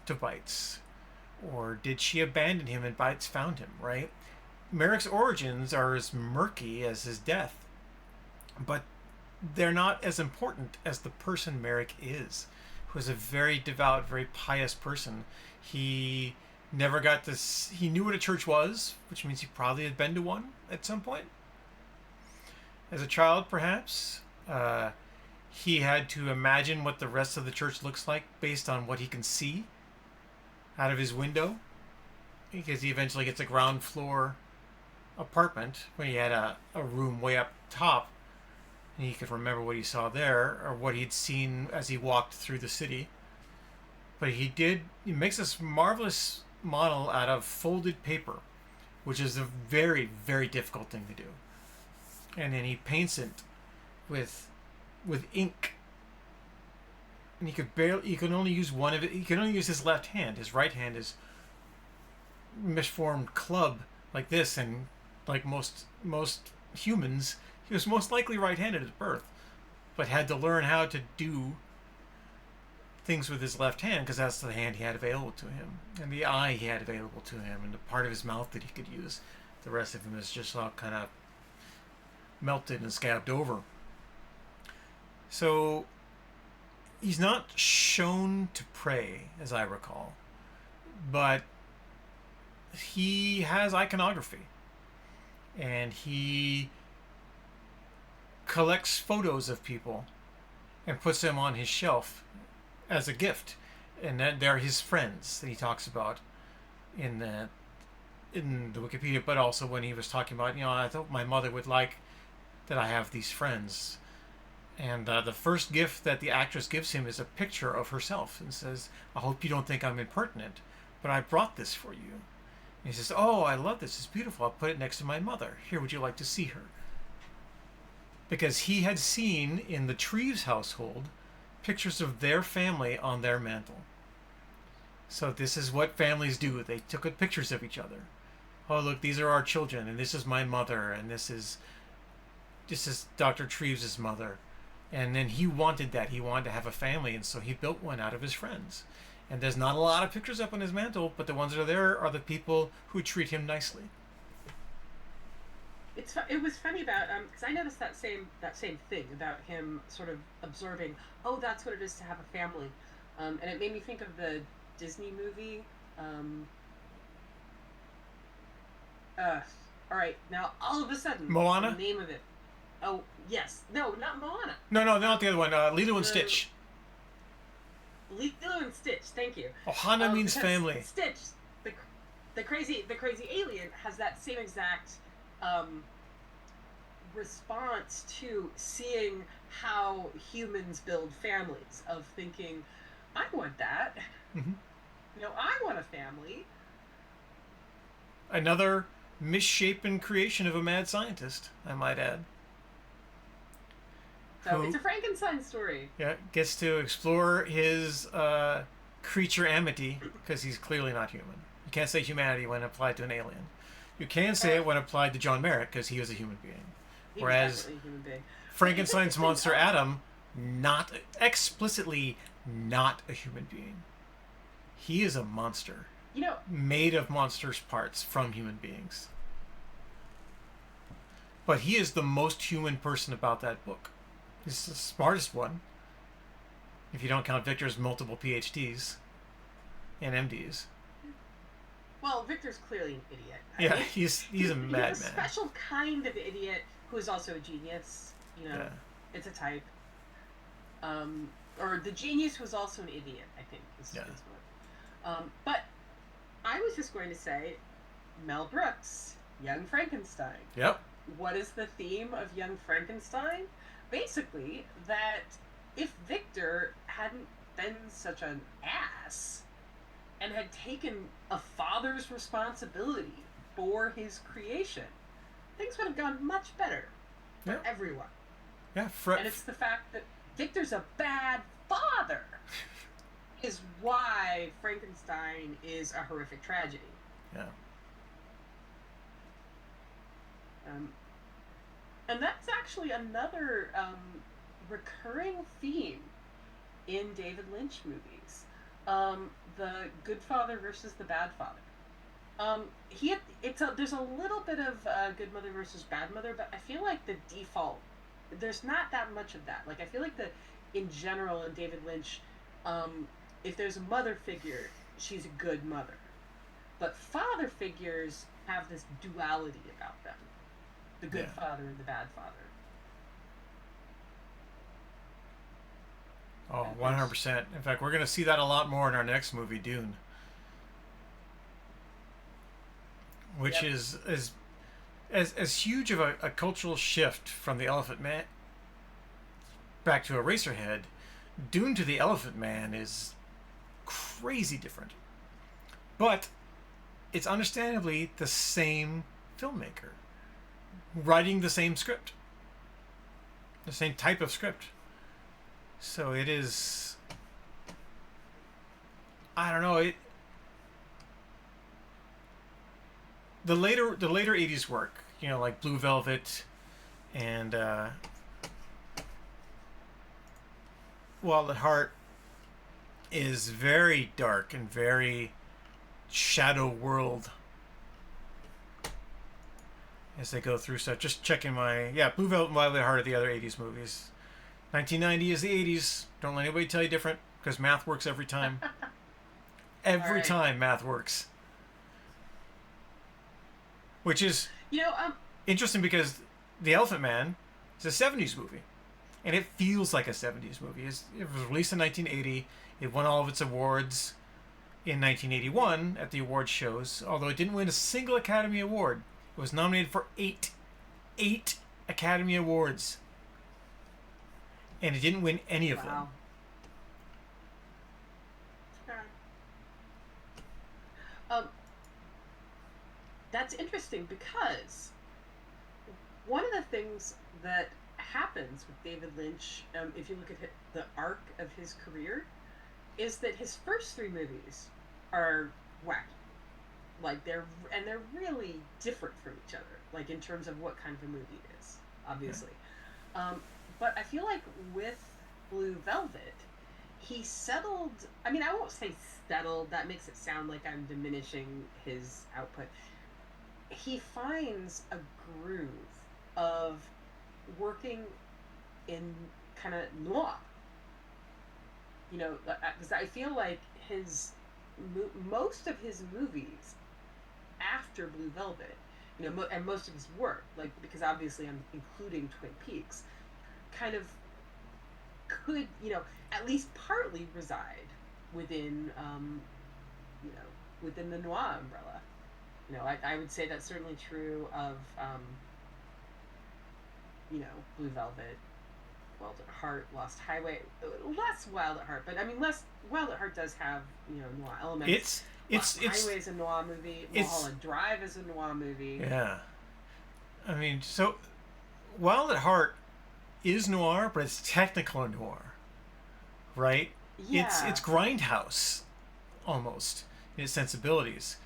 to Bites, or did she abandon him and Bites found him? Right? Merrick's origins are as murky as his death, but they're not as important as the person Merrick is, who is a very devout, very pious person. He never got this. He knew what a church was, which means he probably had been to one at some point. As a child, perhaps. He had to imagine what the rest of the church looks like based on what he can see out of his window, because he eventually gets a ground floor apartment when he had a room way up top. And he could remember what he saw there, or what he'd seen as he walked through the city. But he makes this marvelous model out of folded paper, which is a very, very difficult thing to do. And then he paints it with ink. And he can only use one of it. He can only use his left hand. His right hand is misformed club like this, and like most humans, he was most likely right-handed at birth, but had to learn how to do things with his left hand because that's the hand he had available to him, and the eye he had available to him, and the part of his mouth that he could use. The rest of him is just all kind of melted and scabbed over. So he's not shown to pray, as I recall, but he has iconography, and he collects photos of people and puts them on his shelf as a gift, and they're his friends that he talks about in the Wikipedia, but also when he was talking about, I thought my mother would like that I have these friends. And the first gift that the actress gives him is a picture of herself and says, I hope you don't think I'm impertinent, but I brought this for you. And he says, oh, I love this. It's beautiful. I'll put it next to my mother. Here, would you like to see her? Because he had seen in the Treves household pictures of their family on their mantle. So this is what families do. They took pictures of each other. Oh, look, these are our children, and this is my mother, and this is Dr. Treves' mother. And then he wanted that. He wanted to have a family, and so he built one out of his friends. And there's not a lot of pictures up on his mantle, but the ones that are there are the people who treat him nicely. It was funny about because I noticed that same thing about him sort of observing, oh, that's what it is to have a family, and it made me think of the Disney movie. All right, now all of a sudden, Moana? The name of it. Oh yes, no, not Moana. No, not the other one. Lilo and Stitch. Lilo and Stitch. Thank you. Ohana means family. Stitch, the crazy alien, has that same exact response to seeing how humans build families, of thinking, I want that. Mm-hmm. I want a family. Another misshapen creation of a mad scientist, I might add. So it's a Frankenstein story. Yeah, gets to explore his creature amity, because he's clearly not human. You can't say humanity when applied to an alien. You can say it when applied to John Merrick, because he was a human being. Whereas definitely a human being. Frankenstein's monster Adam, not explicitly not a human being. He is a monster. You know, made of monsters' parts from human beings. But he is the most human person about that book. He's the smartest one. If you don't count Victor's multiple PhDs and MDs. well, Victor's clearly an idiot. Yeah, he's a madman. He's a special kind of idiot who is also a genius. You know, Yeah. it's a type. Or the genius who is also an idiot, I think. Is what. But I was just going to say, Mel Brooks, Young Frankenstein. Yep. What is the theme of Young Frankenstein? Basically, that if Victor hadn't been such an ass and had taken a father's responsibility for his creation, things would have gone much better for everyone. Yeah, and it's the fact that Victor's a bad father is why Frankenstein is a horrific tragedy. Yeah. And that's actually another recurring theme in David Lynch movies. The good father versus the bad father. There's a little bit of good mother versus bad mother, but I feel like the default, there's not that much of that. Like, I feel like in general in David Lynch, if there's a mother figure, she's a good mother. But father figures have this duality about them. The good father and the bad father. Oh, 100%. In fact, we're going to see that a lot more in our next movie, Dune. Which is as huge of a cultural shift from the Elephant Man back to Eraserhead. Dune to the Elephant Man is crazy different. But it's understandably the same filmmaker writing the same script. The same type of script. So it is, I don't know, the later 80s work, you know, like Blue Velvet and Wild at Heart is very dark and very shadow world as they go through stuff. Just checking Blue Velvet and Wild at Heart are the other 80s movies. 1990 is the 80s. Don't let anybody tell you different, because math works every time. Every time math works. Which is interesting, because The Elephant Man is a 70s movie. And it feels like a 70s movie. It was released in 1980. It won all of its awards in 1981 at the award shows, although it didn't win a single Academy Award. It was nominated for 8 Academy Awards. And it didn't win any of them. That's interesting, because one of the things that happens with David Lynch, if you look at the arc of his career, is that his first 3 movies are wacky. Like, they're really different from each other, like in terms of what kind of a movie it is, obviously. Yeah. But I feel like with Blue Velvet, he settled, I mean, I won't say settled, that makes it sound like I'm diminishing his output. He finds a groove of working in kind of noir. You know, because I feel like most of his movies after Blue Velvet, you know, and most of his work, like, because obviously I'm including Twin Peaks, kind of could, you know, at least partly reside within, you know, within the noir umbrella. You know, I would say that's certainly true of, you know, Blue Velvet, Wild at Heart, Lost Highway. Less Wild at Heart, but I mean, Wild at Heart does have, you know, noir elements. Lost Highway is a noir movie. Mulholland Drive is a noir movie. Yeah. I mean, so Wild at Heart is noir, but it's technical noir, right? Yeah. It's grindhouse, almost, in its sensibilities.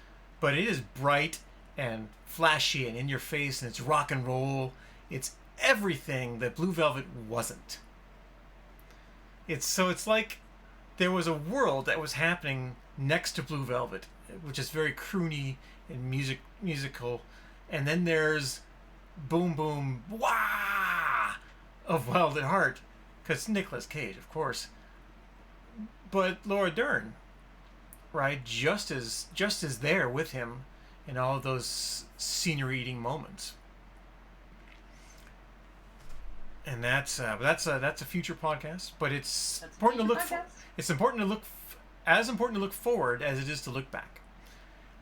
But it is bright and flashy and in your face, and it's rock and roll. It's everything that Blue Velvet wasn't. It's like there was a world that was happening next to Blue Velvet, which is very croony and musical, and then there's Boom Boom Wah of Wild at Heart, because Nicolas Cage, of course, but Laura Dern, right, just as there with him in all of those scenery eating moments. And that's a future podcast, but it's important to look for, it's important to look as important to look forward as it is to look back.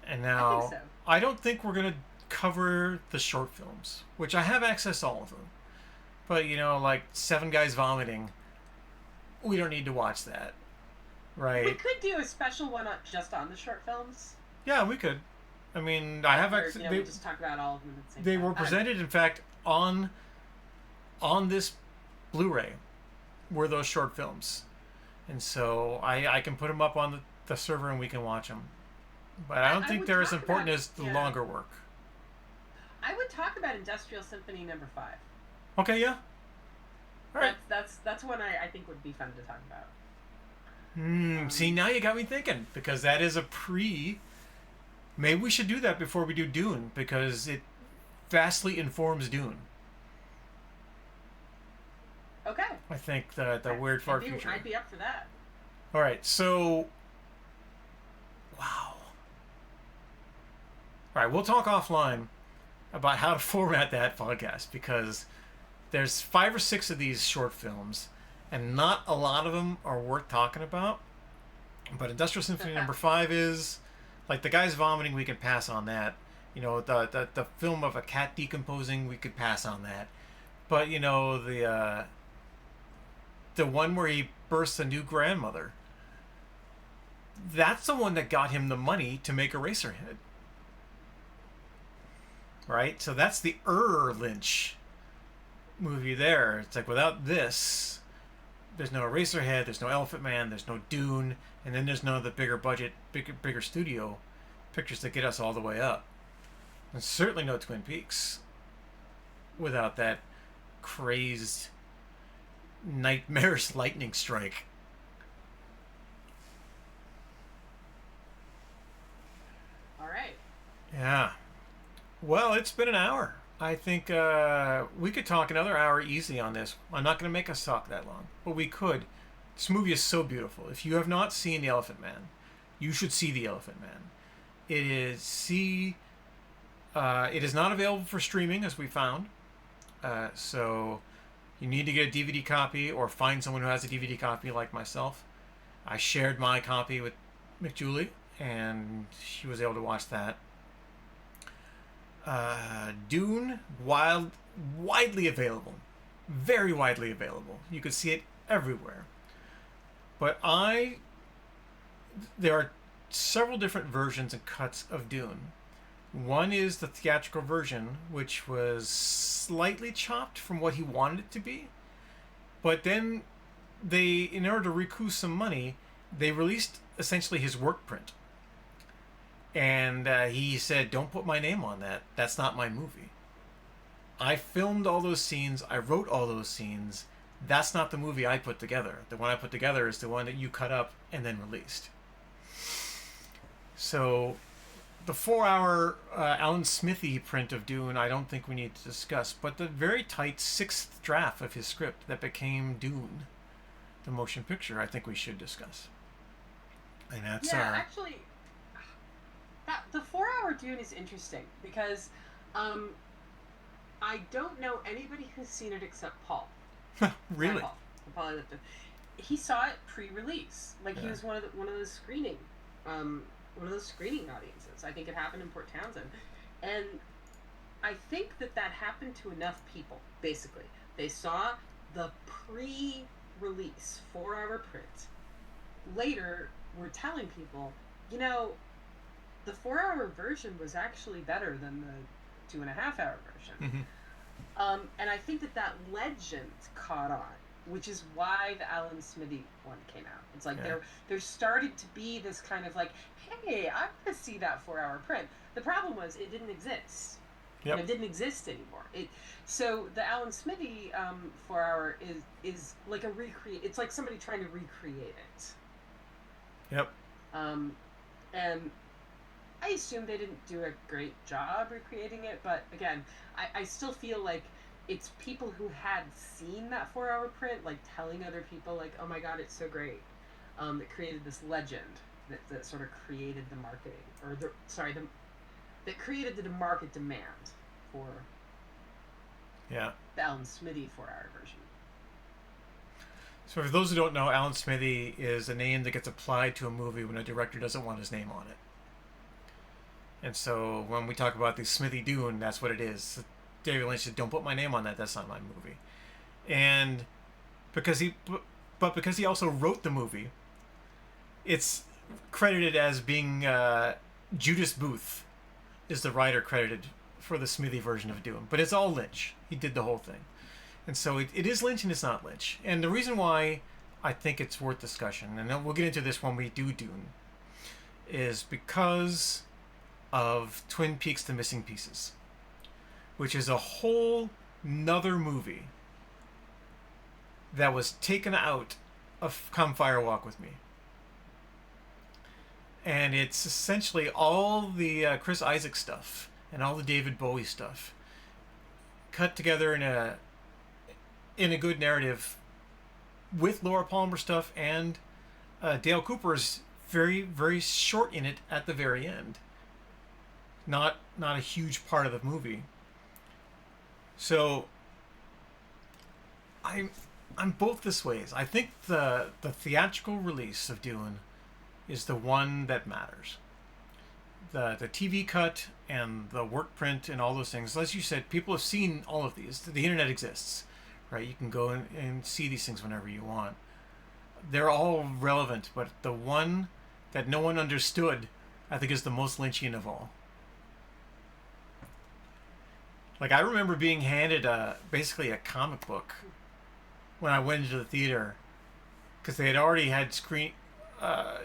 And now I think so. I don't think we're going to cover the short films, which I have access to all of them. But like Seven Guys Vomiting, we don't need to watch that. Right? We could do a special one just on the short films. Yeah, we could. I mean, I have access. We just talk about all of them at the same They time. were presented, in fact, on this Blu-ray were those short films, and so I can put them up on the server and we can watch them. But I don't think they're as important as the longer work. I would talk about Industrial Symphony No. 5. Okay, yeah. All right. That's one I think would be fun to talk about. See, now you got me thinking, because that is maybe we should do that before we do Dune, because it vastly informs Dune. Okay. I think the weird far future. I'd be up for that. All right, so wow. All right, we'll talk offline about how to format that podcast, because there's 5 or 6 of these short films, and not a lot of them are worth talking about. But Industrial Symphony No. 5 is, like, The Guy's Vomiting, we can pass on that. The film of a cat decomposing, we could pass on that. But the one where he births a new grandmother, that's the one that got him the money to make Eraserhead. Right? So that's the Lynch movie there. It's like, without this, there's no Eraserhead, there's no Elephant Man, there's no Dune, and then there's none of the bigger budget, bigger studio pictures that get us all the way up. And certainly no Twin Peaks without that crazed, nightmarish lightning strike. All right. Yeah. Well, it's been an hour. I think we could talk another hour easily on this. I'm not going to make us talk that long, but we could. This movie is so beautiful. If you have not seen The Elephant Man, you should see The Elephant Man. It is not available for streaming, as we found. So you need to get a DVD copy or find someone who has a DVD copy like myself. I shared my copy with McJulie, and she was able to watch that. Dune, widely available. Very widely available. You could see it everywhere. But there are several different versions and cuts of Dune. One is the theatrical version, which was slightly chopped from what he wanted it to be. But then in order to recoup some money, they released essentially his work print. And he said, don't put my name on that. That's not my movie. I filmed all those scenes. I wrote all those scenes. That's not the movie I put together. The one I put together is the one that you cut up and then released. So the 4-hour Alan Smithy print of Dune, I don't think we need to discuss. But the very tight 6th draft of his script that became Dune, the motion picture, I think we should discuss. And that's actually... The 4-hour Dune is interesting because I don't know anybody who's seen it except Paul. Really? Paul. He saw it pre-release. Like he was one of those screening audiences. I think it happened in Port Townsend, and I think that happened to enough people. Basically, they saw the pre-release 4-hour print. Later, we're telling people, the 4-hour version was actually better than the 2.5-hour version. And I think that legend caught on, which is why the Alan Smithy one came out. It's like there started to be this kind of like, hey, I want to see that 4-hour print. The problem was it didn't exist. Yep. It didn't exist anymore. So the Alan Smithy 4-hour is like a recreate. It's like somebody trying to recreate it. Yep. And I assume they didn't do a great job recreating it, but again, I still feel like it's people who had seen that 4-hour print, like telling other people, like, oh my god, it's so great, that created this legend that sort of created the marketing, or that created the market demand for the Alan Smithy 4-hour version. So for those who don't know, Alan Smithy is a name that gets applied to a movie when a director doesn't want his name on it. And so when we talk about the Smithy Dune, that's what it is. David Lynch said, don't put my name on that. That's not my movie. And because he also wrote the movie, it's credited as being Judas Booth is the writer credited for the Smithy version of Dune. But it's all Lynch. He did the whole thing. And so it is Lynch and it's not Lynch. And the reason why I think it's worth discussion, and then we'll get into this when we do Dune, is because of Twin Peaks: The Missing Pieces, which is a whole nother movie that was taken out of Come Fire Walk With Me. And it's essentially all the Chris Isaak stuff and all the David Bowie stuff cut together in a good narrative with Laura Palmer stuff, and Dale Cooper's very, very short in it at the very end. Not a huge part of the movie. So I'm both this ways. I think the theatrical release of Dune is the one that matters. The TV cut and the work print and all those things. As you said, people have seen all of these. The internet exists, right? You can go and see these things whenever you want. They're all relevant, but the one that no one understood, I think, is the most Lynchian of all. Like, I remember being handed basically a comic book when I went into the theater, because they had already had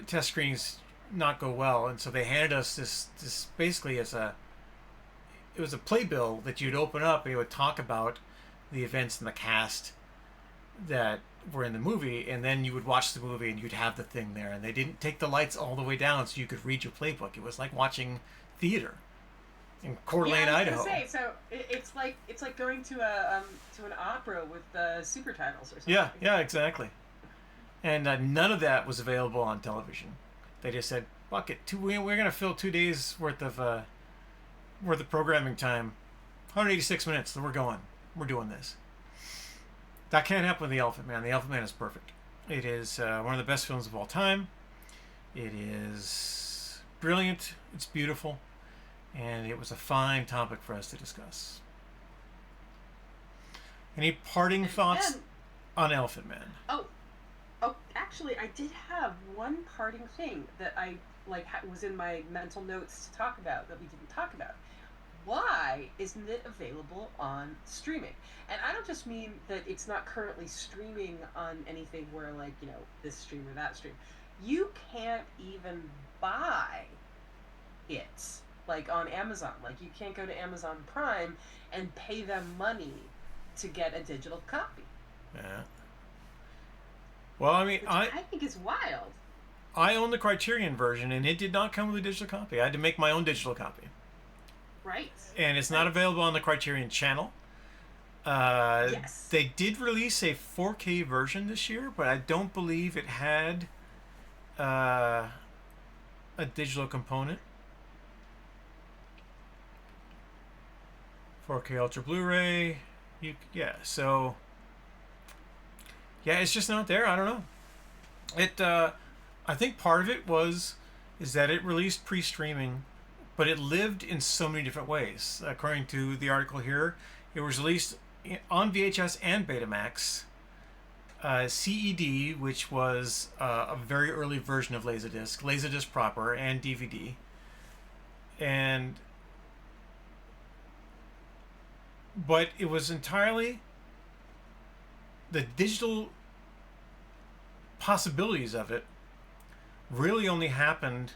test screenings not go well, and so they handed us this basically it was a playbill that you'd open up and it would talk about the events and the cast that were in the movie, and then you would watch the movie and you'd have the thing there, and they didn't take the lights all the way down so you could read your playbook. It was like watching theater in Coeur d'Alene, Idaho. So it's like going to an opera with super titles or something. Yeah, exactly. And none of that was available on television. They just said, "Fuck it, we're gonna fill 2 days worth of programming time, 186 minutes. So we're going. We're doing this." That can't happen with The Elephant Man. The Elephant Man is perfect. It is one of the best films of all time. It is brilliant. It's beautiful. And it was a fine topic for us to discuss. Any parting thoughts on Elephant Man? Oh, actually, I did have one parting thing that I was in my mental notes to talk about that we didn't talk about. Why isn't it available on streaming? And I don't just mean that it's not currently streaming on anything where, like, you know, this stream or that stream. You can't even buy it, like, on Amazon. Like, you can't go to Amazon Prime and pay them money to get a digital copy. Yeah. Well, I mean, which I think is wild. I own the Criterion version, and it did not come with a digital copy. I had to make my own digital copy. Right. And it's not available on the Criterion channel. Yes. They did release a 4K version this year, but I don't believe it had a digital component. 4K Ultra Blu-ray. So it's just not there. I don't know. I think part of it is that it released pre-streaming, but it lived in so many different ways. According to the article here, it was released on VHS and Betamax, CED, which was a very early version of Laserdisc proper, and DVD. And But it was entirely the digital possibilities of it really only happened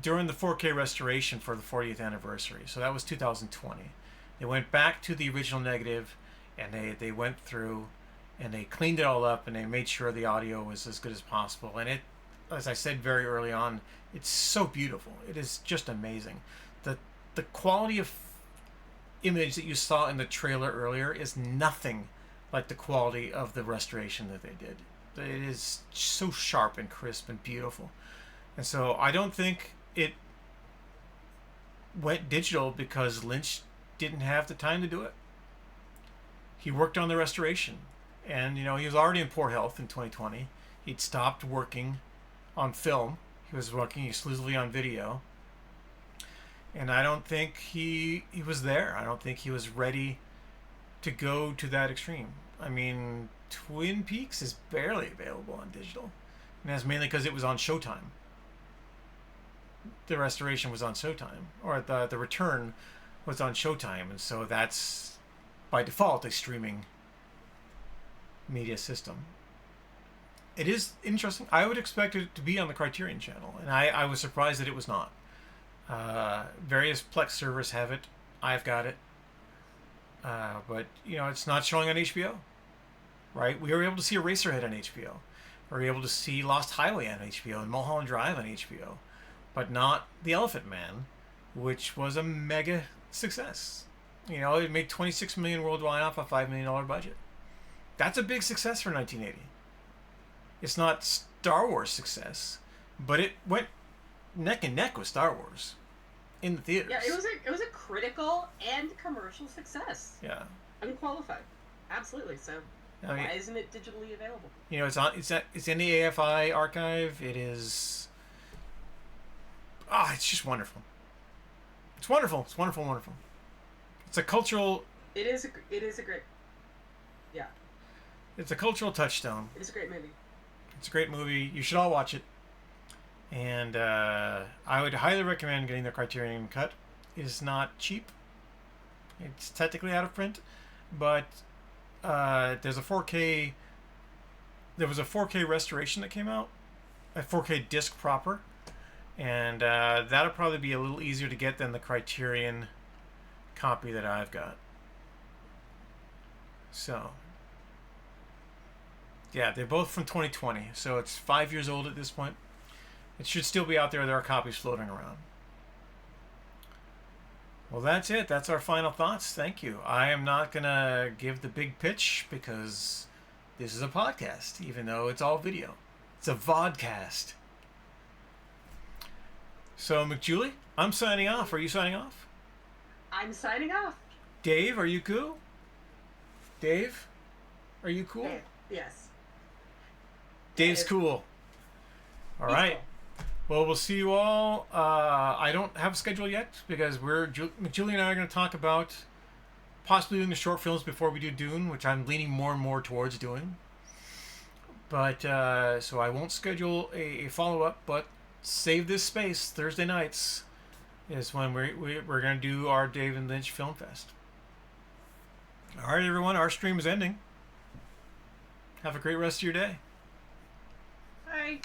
during the 4K restoration for the 40th anniversary. So that was 2020. They went back to the original negative, and they went through and they cleaned it all up, and they made sure the audio was as good as possible. And it, as I said very early on, it's so beautiful. It is just amazing. The quality of image that you saw in the trailer earlier is nothing like the quality of the restoration that they did. It is so sharp and crisp and beautiful. And so I don't think it went digital because Lynch didn't have the time to do it. He worked on the restoration, and he was already in poor health in 2020. He'd stopped working on film. He was working exclusively on video. And I don't think he was there. I don't think he was ready to go to that extreme. I mean, Twin Peaks is barely available on digital. And that's mainly because it was on Showtime. The restoration was on Showtime. Or the return was on Showtime. And so that's, by default, a streaming media system. It is interesting. I would expect it to be on the Criterion channel. And I was surprised that it was not. Various Plex servers have it. I've got it. But, it's not showing on HBO. Right? We were able to see Eraserhead on HBO. We were able to see Lost Highway on HBO and Mulholland Drive on HBO. But not The Elephant Man, which was a mega success. It made $26 million worldwide off a $5 million budget. That's a big success for 1980. It's not Star Wars success, but it went neck and neck with Star Wars in the theaters. Yeah, it was a critical and commercial success. Yeah. Unqualified. Absolutely. So why isn't it digitally available? It's in the AFI archive. It is. It's just wonderful. It's wonderful. It's wonderful, wonderful. It's a cultural. It is a great. Yeah. It's a cultural touchstone. It is a great movie. It's a great movie. You should all watch it. And I would highly recommend getting the Criterion cut. It is not cheap. It's technically out of print, but there's a 4K. There was a 4K restoration that came out, a 4K disc proper, and that'll probably be a little easier to get than the Criterion copy that I've got. So, yeah, they're both from 2020, so it's 5 years old at this point. It should still be out there. There are copies floating around. Well, that's it. That's our final thoughts. Thank you. I am not going to give the big pitch because this is a podcast, even though it's all video. It's a vodcast. So, McJulie, I'm signing off. Are you signing off? I'm signing off. Dave, are you cool? Dave, are you cool? Yes. Dave's cool. All right. Cool. Well, we'll see you all. I don't have a schedule yet because McJulie and I are going to talk about possibly doing the short films before we do Dune, which I'm leaning more and more towards doing. But so I won't schedule a follow-up, but save this space. Thursday nights is when we're going to do our David Lynch Film Fest. All right, everyone. Our stream is ending. Have a great rest of your day. Bye.